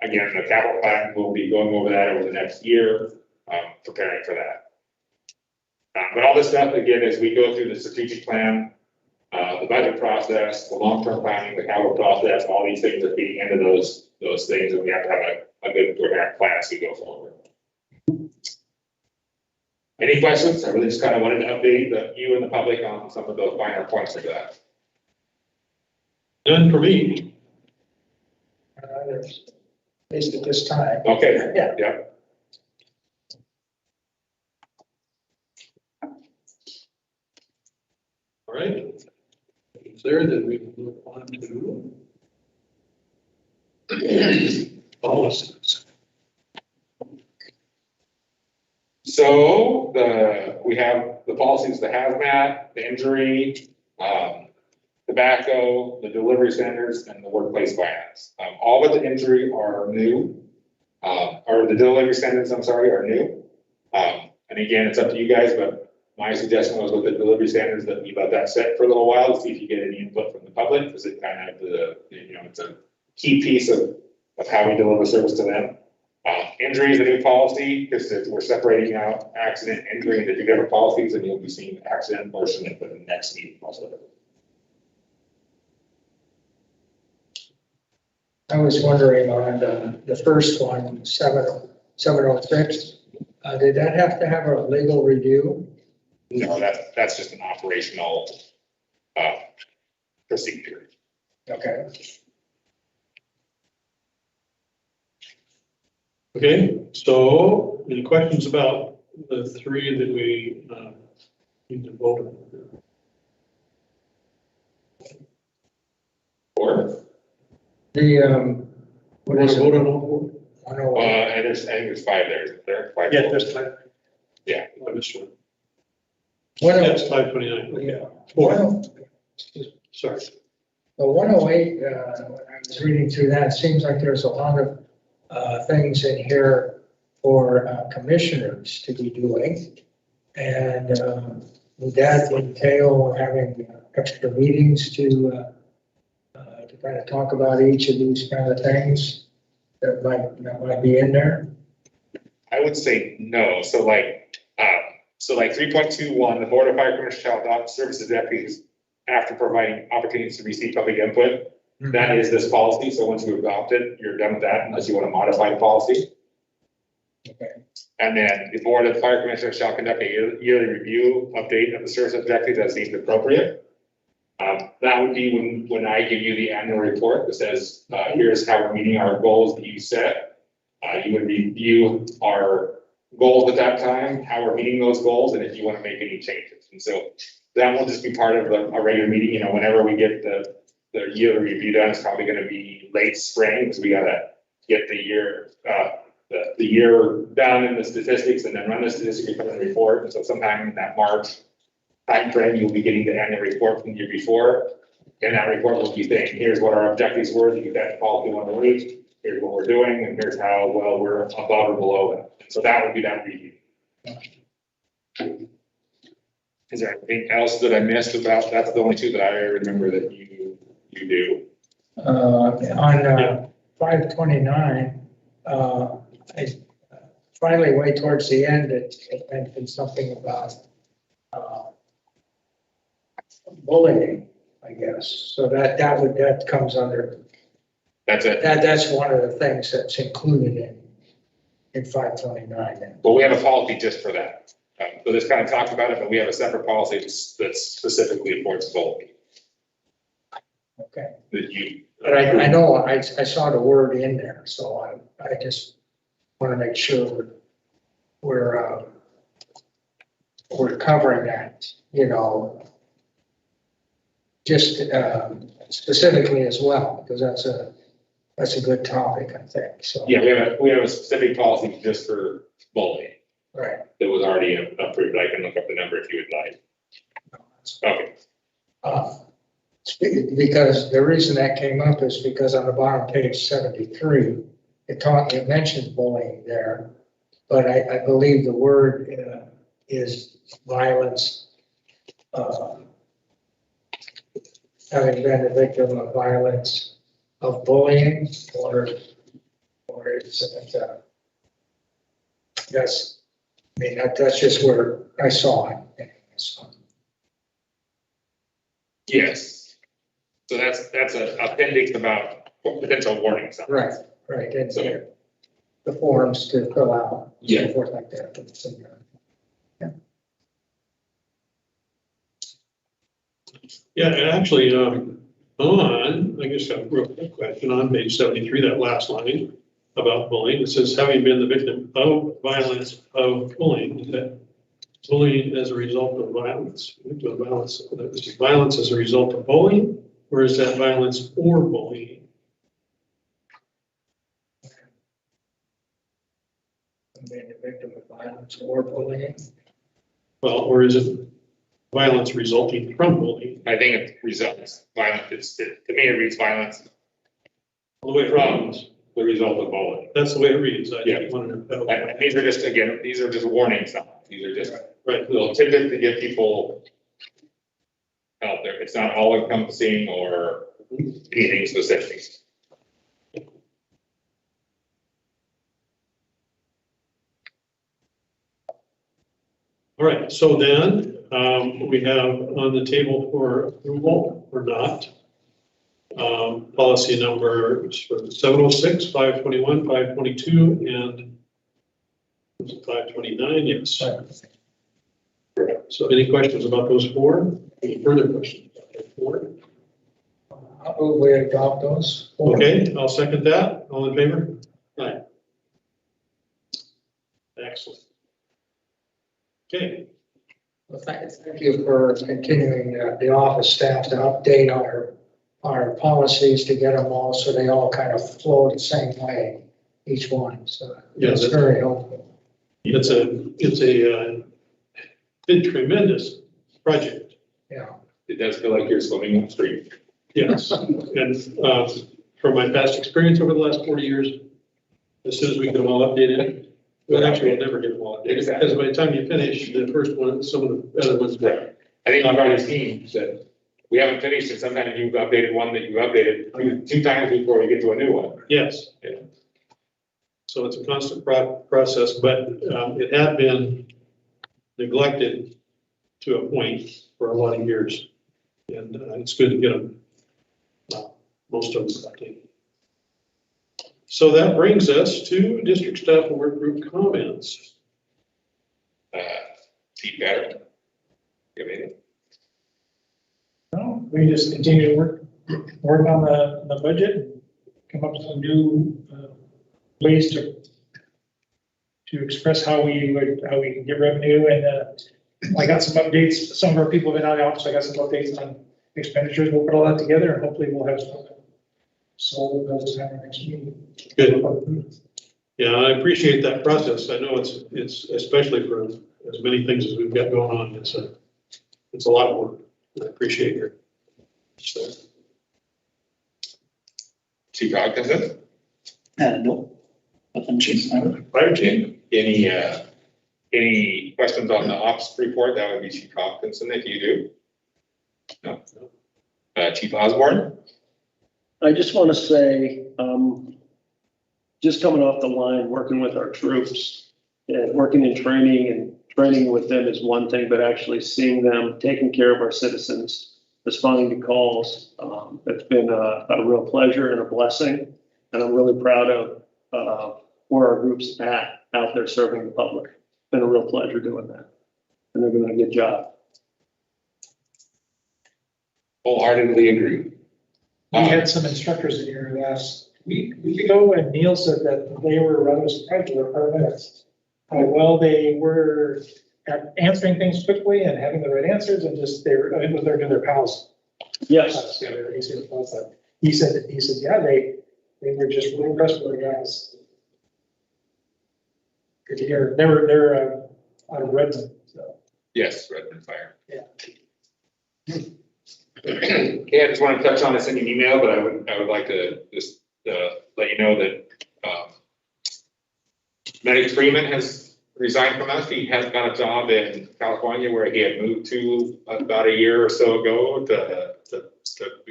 Speaker 2: again, the capital plan, we'll be going over that over the next year, preparing for that. But all this stuff, again, as we go through the strategic plan, the budget process, the long-term planning, the capital process, all these things are feeding into those things, and we have to have a good plan as we go forward. Any questions? I really just kind of wanted to update you and the public on some of the finer points of that.
Speaker 1: None for me.
Speaker 3: At least at this time.
Speaker 2: Okay.
Speaker 3: Yeah.
Speaker 2: Yeah.
Speaker 1: All right. Is there that we move on to policies?
Speaker 2: So we have the policies, the hazmat, the injury, tobacco, the delivery centers, and the workplace violence. All but the injury are new, or the delivery centers, I'm sorry, are new. And again, it's up to you guys, but my suggestion was with the delivery standards that we let that sit for a little while to see if you get any input from the public, because it kind of it's a key piece of how we deliver service to them. Injury is a new policy because we're separating out accident, injury into two different policies, and you'll be seeing the accident portion for the next meeting also.
Speaker 3: I was wondering on the first one, 706, did that have to have a legal review?
Speaker 2: No, that's just an operational procedure.
Speaker 3: Okay.
Speaker 1: Okay, so any questions about the three that we need to vote on?
Speaker 2: Or
Speaker 3: The, what
Speaker 1: Want
Speaker 3: is
Speaker 1: to
Speaker 3: it?
Speaker 1: vote on all four?
Speaker 3: I know,
Speaker 2: and I think there's five there. Five.
Speaker 1: Yeah, there's five.
Speaker 2: Yeah.
Speaker 1: I missed one.
Speaker 3: One
Speaker 1: That's
Speaker 3: of,
Speaker 1: 529.
Speaker 3: yeah.
Speaker 1: Four, sorry.
Speaker 3: The 108, when I was reading through that, it seems like there's a lot of things in here for commissioners to be doing. And would that entail having extra meetings to kind of talk about each of these kind of things that might be in there?
Speaker 2: I would say no. So like 3.21, the Board of Fire Commissioners shall adopt services deputies after providing opportunities to receive public input. That is this policy. So once you adopt it, you're done with that unless you want to modify the policy.
Speaker 3: Okay.
Speaker 2: And then the Board of Fire Commissioners shall conduct a yearly review update of the service objectives as deemed appropriate. That would be when I give you the annual report that says, here's how we're meeting our goals that you set. You would review our goals at that time, how we're meeting those goals, and if you want to make any changes. And so that will just be part of a regular meeting. Whenever we get the yearly review done, it's probably going to be late spring because we got to get the year down in the statistics and then run the statistics and report. And so sometime in that March timeframe, you'll be getting the annual report from the year before. And that report will be saying, here's what our objectives were that you got to follow through on the week. Here's what we're doing, and here's how well we're above or below that. So that would be that review. Is there anything else that I missed about, that's the only two that I remember that you do?
Speaker 3: On 529, I finally way towards the end, it mentioned something about bullying, I guess. So that comes under,
Speaker 2: That's it.
Speaker 3: that's one of the things that's included in 529.
Speaker 2: Well, we have a policy just for that. So this kind of talks about it, but we have a separate policy that's specifically towards bullying.
Speaker 3: Okay.
Speaker 2: That you.
Speaker 3: But I know I saw the word in there, so I just want to make sure we're covering that, you know, just specifically as well, because that's a good topic, I think, so.
Speaker 2: Yeah, we have a specific policy just for bullying
Speaker 3: Right.
Speaker 2: that was already approved. I can look up the number if you would like. Okay.
Speaker 3: Because the reason that came up is because on the bottom page 73, it mentions bullying there, but I believe the word is violence, having been a victim of violence, of bullying, or it's, that's just where I saw it. So.
Speaker 2: Yes. So that's an appendix about potential warnings.
Speaker 3: Right, and
Speaker 2: So-
Speaker 3: the forms to fill out,
Speaker 2: Yeah.
Speaker 3: so forth like that.
Speaker 1: Yeah, and actually, I guess a real quick question on page 73, that last line about bullying, it says, having been the victim of violence of bullying, is that bullying as a result of violence? Violence as a result of bullying, or is that violence or bullying?
Speaker 3: Being a victim of violence or bullying.
Speaker 1: Well, or is it violence resulting from bullying?
Speaker 2: I think it results violence. To me, it reads violence
Speaker 1: The way it reads,
Speaker 2: the result of bullying.
Speaker 1: that's the way it reads. I
Speaker 2: Yeah.
Speaker 1: just wanted to.
Speaker 2: And these are just, again, these are just warning signs. These are just
Speaker 1: Right,
Speaker 2: little tidbits to give people out there. It's not all encompassing or anything specific.
Speaker 1: all right, so then, we have on the table for approval or not, policy numbers for 706, 521, 522, and 529, yes. So any questions about those four? Any further questions about those four?
Speaker 3: How will we adopt those?
Speaker 1: Okay, I'll second that. All in favor? Aye. Excellent. Okay,
Speaker 3: Well, thank you for continuing the office staff to update our policies to get them all, so they all kind of flow the same way, each one, so
Speaker 1: Yes,
Speaker 3: it's very helpful.
Speaker 1: it's a been tremendous project.
Speaker 3: Yeah,
Speaker 2: It does feel like you're swimming upstream.
Speaker 1: Yes, and from my past experience over the last 40 years, as soon as we get them all updated, well, actually, we'll never get them all updated, because by the time you finish the first one, some of the other ones.
Speaker 2: Right. I think you've already seen that we haven't finished, and sometimes you've updated one that you updated two times before we get to a new one.
Speaker 1: Yes.
Speaker 2: Yeah.
Speaker 1: So it's a constant process, but it had been neglected to a point for a lot of years. And it's good to get them, most of them updated. So that brings us to district staff and work group comments.
Speaker 2: Keep better. You have anything?
Speaker 4: No, we just continue to work on the budget, come up with some new ways to express how we can get revenue. And I got some updates. Some of our people have been out of the office. I got some updates on expenditures. We'll put all that together, and hopefully we'll have some sold by the time of next meeting.
Speaker 1: Good. Yeah, I appreciate that process. I know it's especially for as many things as we've got going on. It's a lot of work. I appreciate your. So.
Speaker 2: Chief Hogginson?
Speaker 8: No, nothing changed.
Speaker 2: Fire chief? Any Any questions on the ops report? That would be Chief Hopkinson if you do. No. Chief Osborne?
Speaker 10: I just want to say, just coming off the line, working with our troops and working in training and training with them is one thing, but actually seeing them taking care of our citizens, responding to calls, it's been a real pleasure and a blessing. And I'm really proud of where our group's out there serving the public. It's been a real pleasure doing that. And they're doing a good job.
Speaker 2: Wholeheartedly agree.
Speaker 4: We had some instructors in here last week ago, and Neil said that they were rather surprised with our minutes. How well they were at answering things quickly and having the right answers, and just they're doing their pals.
Speaker 10: Yes.
Speaker 4: He said, yeah, they were just really impressed with the guys. Good to hear. They're out of Redmond, so.
Speaker 2: Yes, Redmond Fire.
Speaker 4: Yeah.
Speaker 2: Okay, I just want to touch on this in an email, but I would like to just let you know that Medic Freeman has resigned from us. He has got a job in California where he had moved to about a year or so ago to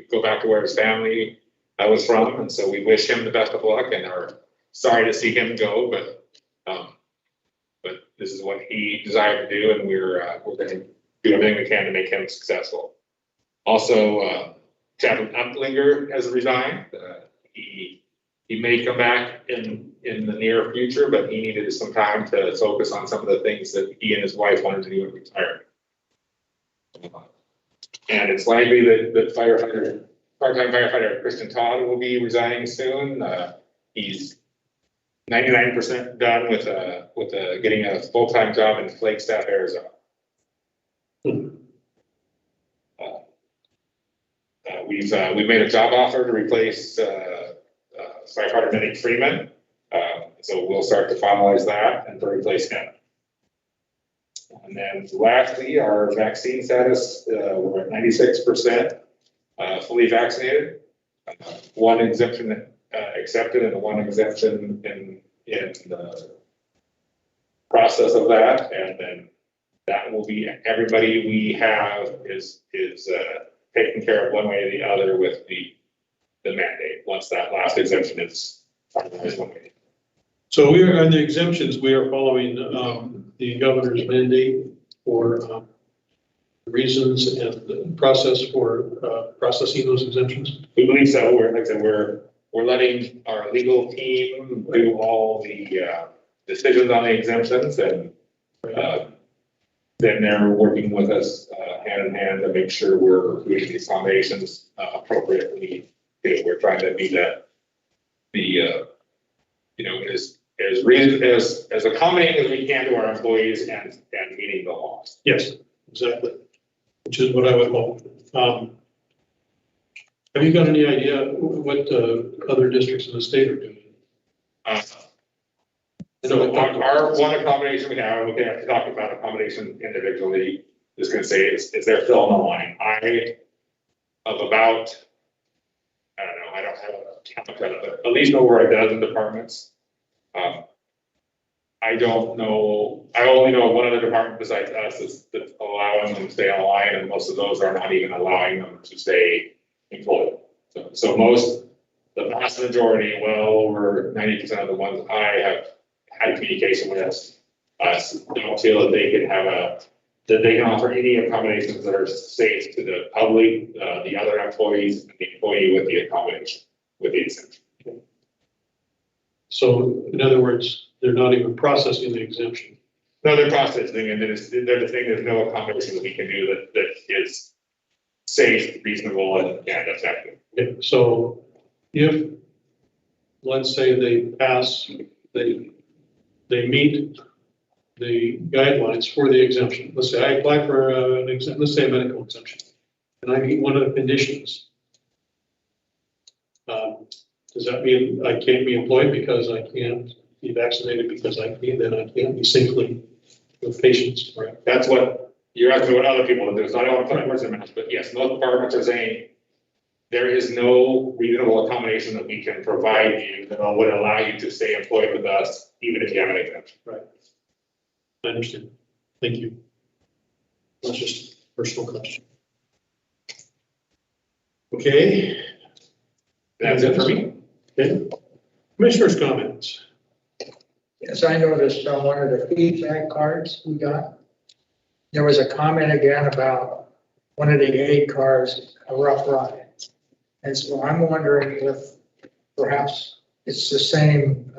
Speaker 2: go back to where his family was from, and so we wish him the best of luck and are sorry to see him go, but this is what he desired to do, and we're going to do everything we can to make him successful. Also, Chaplain Uplinger has resigned. He may come back in the near future, but he needed some time to focus on some of the things that he and his wife wanted to do in retirement. And it's likely that part-time firefighter Christian Todd will be resigning soon. He's 99% done with getting a full-time job in Flagstaff, Arizona. We've made a job offer to replace firefighter Medic Freeman, so we'll start to finalize that and to replace him. And then lastly, our vaccine status, we're at 96% fully vaccinated. One exemption accepted and one exemption in the process of that, and then that will be everybody we have is taken care of one way or the other with the mandate, once that last exemption is finalized.
Speaker 1: So we are on the exemptions, we are following the governor's mandate for reasons and the process for processing those exemptions.
Speaker 2: We believe so. Like I said, we're letting our legal team do all the decisions on the exemptions, and then they're working with us hand in hand to make sure we're doing these accommodations appropriately. We're trying to be as accommodating as we can to our employees and meeting the laws.
Speaker 1: Yes, exactly, which is what I would hope. Have you got any idea what other districts in the state are doing?
Speaker 2: So our one accommodation we have to talk about accommodation individually. Just going to say is they're still on the line. I don't have a count, but at least over a dozen departments. I don't know. I only know one other department besides us that's allowing them to stay on the line, and most of those are not even allowing them to stay employed. So the vast majority, well over 90% of the ones I have had communication with us don't feel that they can offer any accommodations that are safe to the public, the other employees, and the employee with the accommodation, with the exemption.
Speaker 1: So in other words, they're not even processing the exemption.
Speaker 2: No, they're processing, and they're just saying there's no accommodation that we can do that is safe, reasonable, and effective.
Speaker 1: Okay, so if, let's say they pass, they meet the guidelines for the exemption. Let's say I apply for an exemption, let's say a medical exemption, and I meet one of the conditions. Does that mean I can't be employed because I can't be vaccinated because then I can't be safely with patients, right?
Speaker 2: That's what you're asking what other people do. So I don't want to put words in their mouth, but yes, most departments are saying there is no reasonable accommodation that we can provide you that would allow you to stay employed with us, even if you have an exemption.
Speaker 1: Right. I understand. Thank you. That's just a personal question. Okay.
Speaker 2: That's it for me.
Speaker 1: Okay. Commissioners' comments.
Speaker 3: Yes, I noticed on one of the feedback cards we got, there was a comment again about one of the 8 cars, a rough ride. And so I'm wondering if perhaps it's the same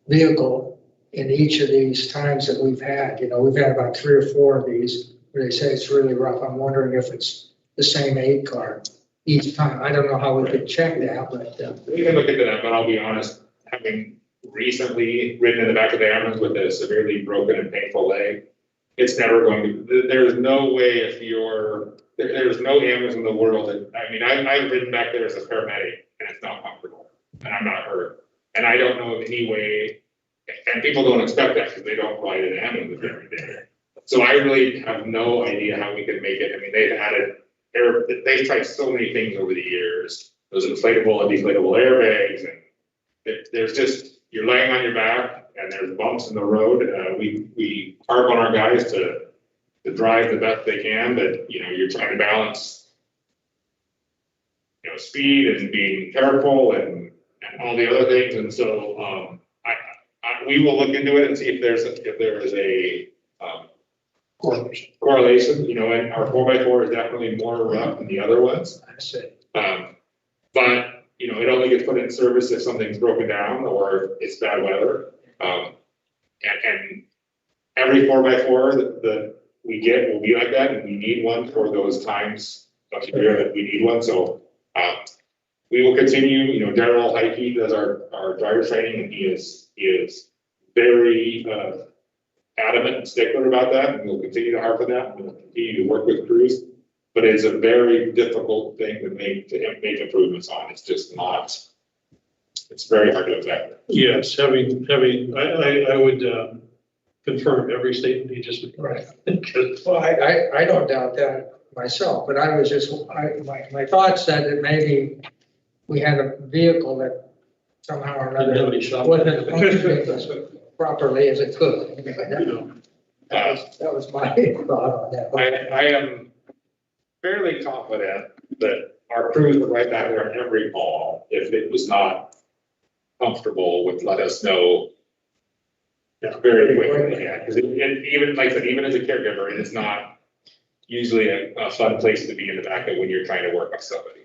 Speaker 3: vehicle in each of these times that we've had. You know, we've had about 3 or 4 of these where they say it's really rough. I'm wondering if it's the same 8 car each time. I don't know how we could check that, but.
Speaker 2: We can look into that, but I'll be honest, having recently ridden in the back of the ambulance with a severely broken and painful leg, it's never going to, there's no way if you're, there's no ambulance in the world that, I mean, I've ridden back there as a paramedic and it's not comfortable and I'm not hurt. And I don't know of any way, and people don't expect that because they don't ride an ambulance every day. So I really have no idea how we could make it. I mean, they've tried so many things over the years. Those inflatable and deflatable airbags, and there's just, you're laying on your back and there's bumps in the road. We harp on our guys to drive the best they can, but you know, you're trying to balance, you know, speed and being careful and all the other things. And so, we will look into it and see if there is a correlation, you know, and our 4x4 is definitely more rough than the other ones.
Speaker 3: I see.
Speaker 2: But, you know, it only gets put in service if something's broken down or it's bad weather. And every 4x4 that we get will be like that, and we need one for those times of year that we need one. So we will continue, you know, Daryl Heike does our driver training, and he is very adamant and stickler about that, and we'll continue to harp on that, and we'll continue to work with crews. But it's a very difficult thing to make improvements on. It's just not, it's very hard to affect.
Speaker 1: Yes, I would confirm every statement he just made.
Speaker 3: Right. Well, I don't doubt that myself, but I was just, my thought said that maybe we had a vehicle that somehow or another wasn't functioning properly as it could. That was my thought on that.
Speaker 2: I am fairly confident that our crews would right back there on every call if it was not comfortable, would let us know very quickly. Yeah, because even like I said, even as a caregiver, it is not usually a fun place to be in the back of when you're trying to work with somebody.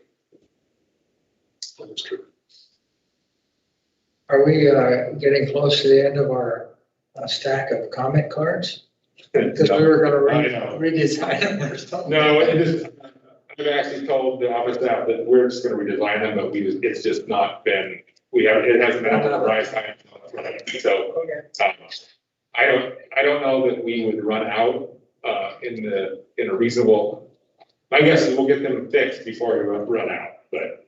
Speaker 1: That's true.
Speaker 3: Are we getting close to the end of our stack of comment cards? Because we were gonna redesign them or something.
Speaker 2: No, I've actually told the office staff that we're just gonna redesign them, but it's just not been, it hasn't been on the rise time. So, I don't know that we would run out in a reasonable, my guess is we'll get them fixed before we run out, but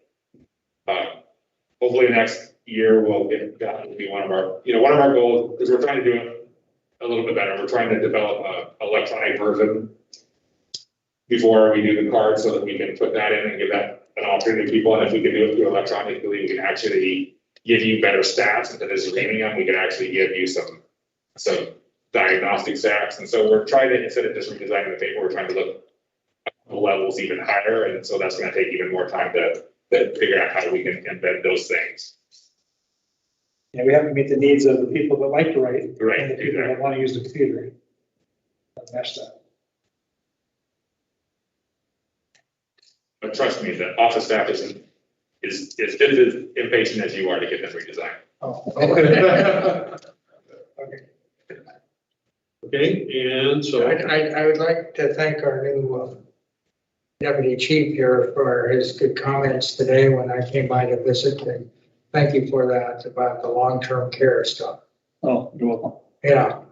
Speaker 2: hopefully next year we'll get, that will be one of our goals, because we're trying to do it a little bit better. We're trying to develop a electronic version before we do the card so that we can put that in and give that an opportunity to people. And if we can do it through electronically, we can actually give you better stats instead of just reading them. We can actually give you some diagnostic stats. And so we're trying to, instead of just redesigning the paper, we're trying to look at the levels even higher. And so that's going to take even more time to figure out how we can embed those things.
Speaker 4: Yeah, we have to meet the needs of the people that like to write.
Speaker 2: Right,
Speaker 4: And the people that want to use the computer. Match that.
Speaker 2: But trust me, the office staff is just as impatient as you are to get them redesigned.
Speaker 3: Oh.
Speaker 1: Okay, and so.
Speaker 3: I would like to thank our new deputy chief here for his good comments today when I came by to visit. And thank you for that about the long-term care stuff.
Speaker 8: Oh, you're welcome.
Speaker 3: Yeah.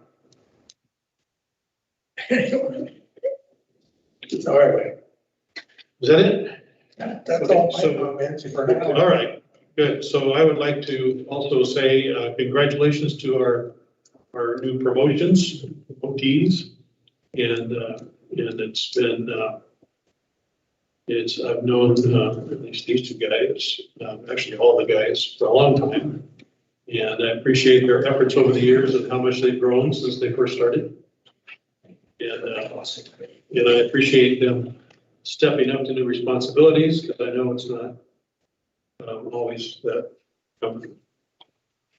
Speaker 3: All right.
Speaker 1: Is that it?
Speaker 3: That's all my
Speaker 1: So-
Speaker 3: comments for now.
Speaker 1: All right, good. So I would like to also say congratulations to our new promotions, OTs. And it's been, I've known at least these two guys, actually all the guys for a long time. And I appreciate their efforts over the years and how much they've grown since they first started. And I appreciate them stepping up to new responsibilities, because I know it's not always that comfortable.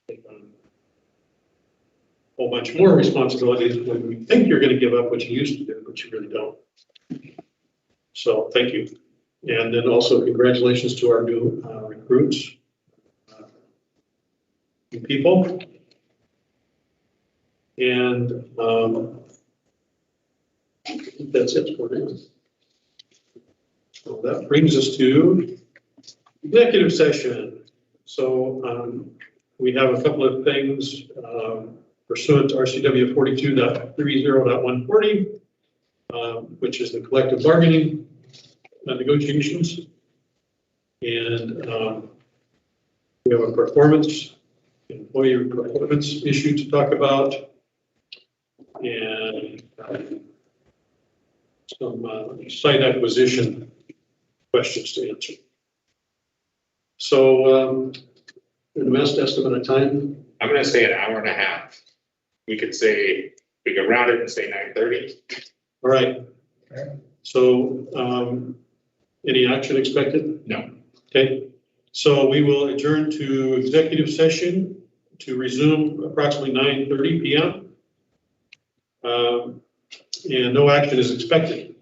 Speaker 1: Take on a whole bunch more responsibilities when you think you're going to give up what you used to do, but you really don't. So thank you. And then also congratulations to our new recruits, new people. And that's it for now. So that brings us to executive session. So we have a couple of things pursuant to RCW 42.30.140, which is the collective bargaining negotiations. And we have a employee performance issue to talk about. And some site acquisition questions to answer. So, the best estimate of time?
Speaker 2: I'm gonna say an hour and a half. We could round it and say 9:30.
Speaker 1: All right. So, any action expected?
Speaker 2: No.
Speaker 1: Okay. So we will adjourn to executive session to resume approximately 9:30 p.m. And no action is expected.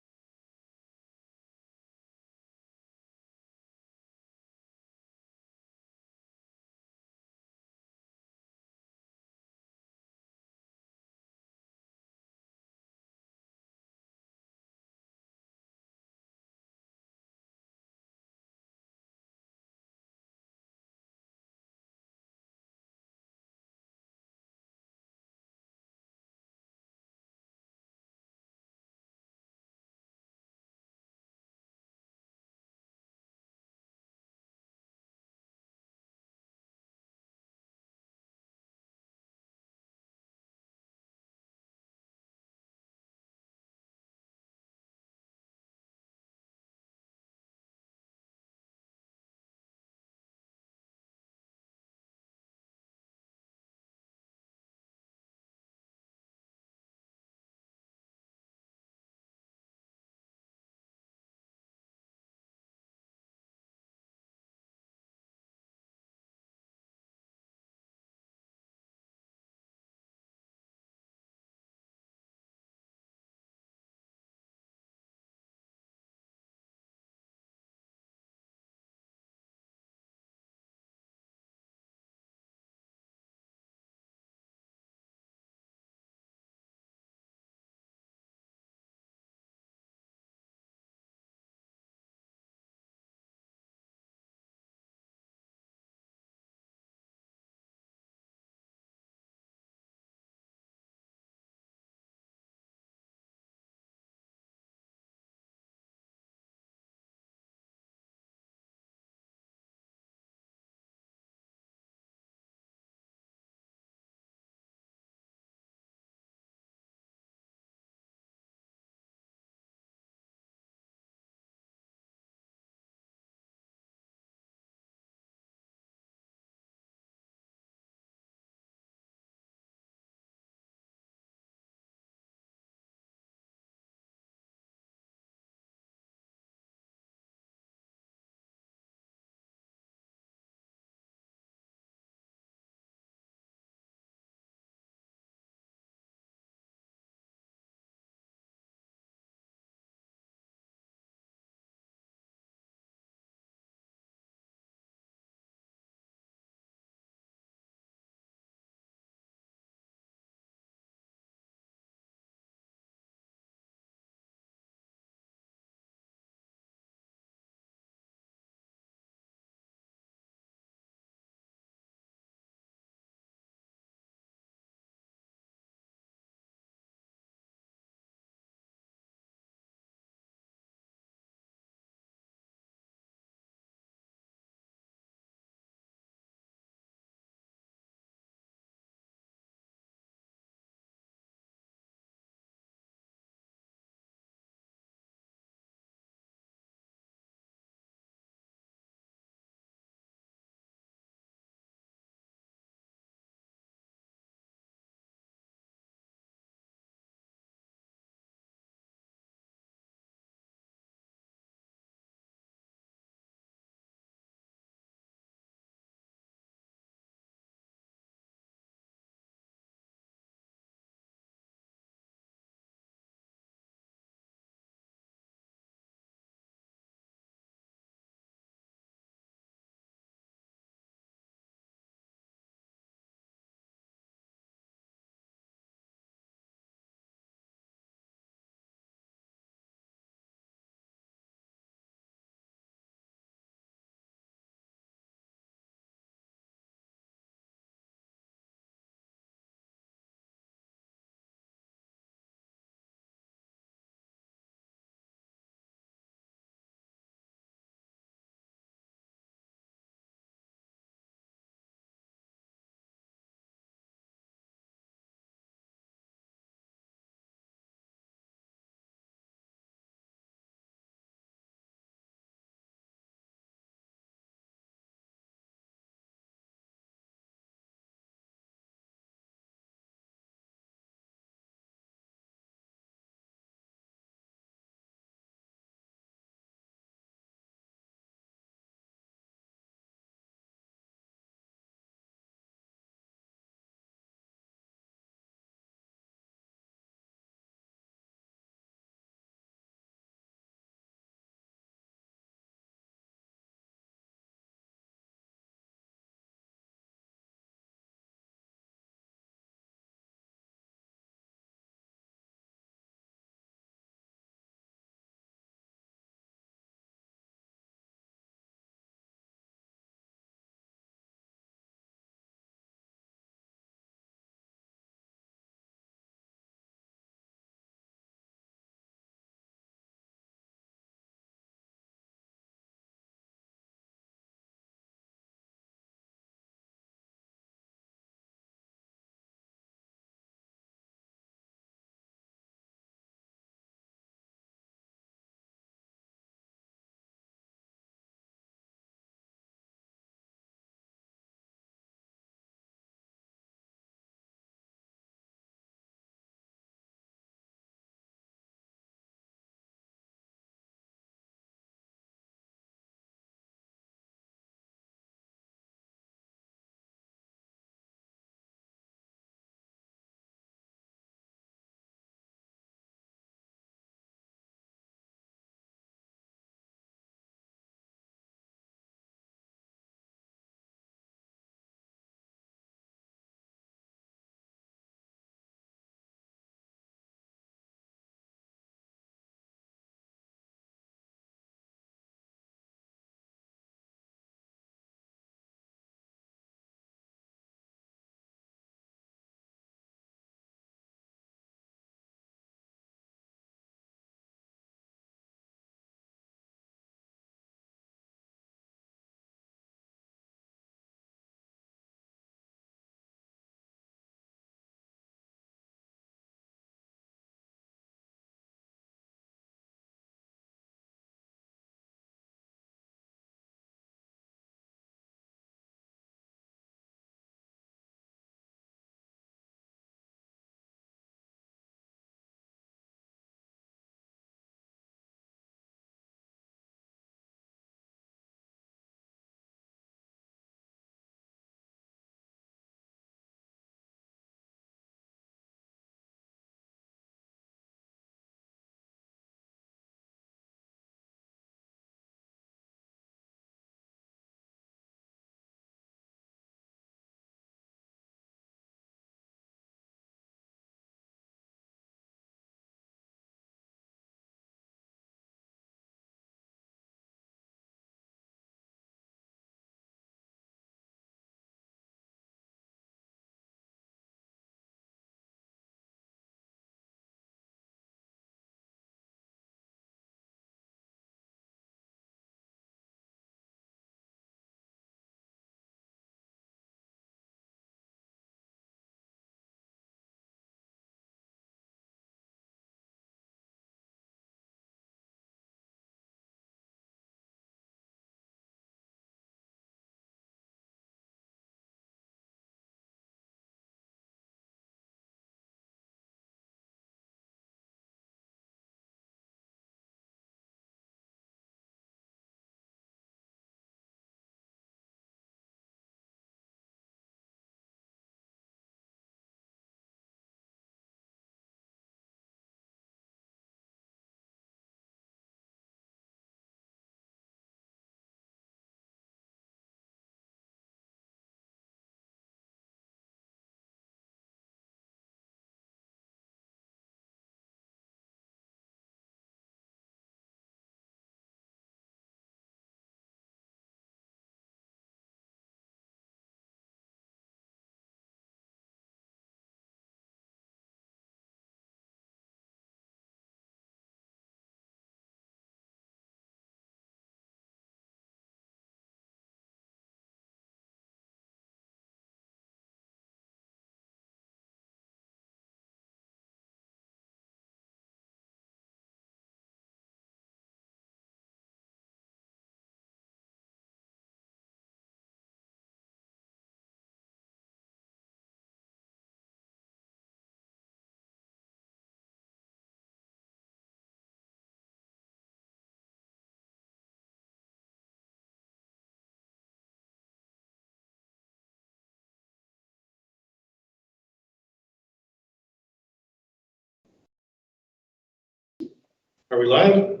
Speaker 1: Are we live?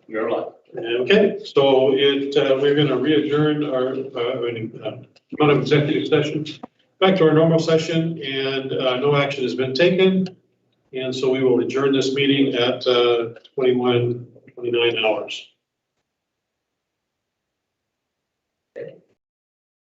Speaker 10: You're live.
Speaker 1: Okay, so we're gonna re-adjourn our, come out of executive session, back to our normal session, and no action has been taken. And so we will adjourn this meeting at 21:29 hours.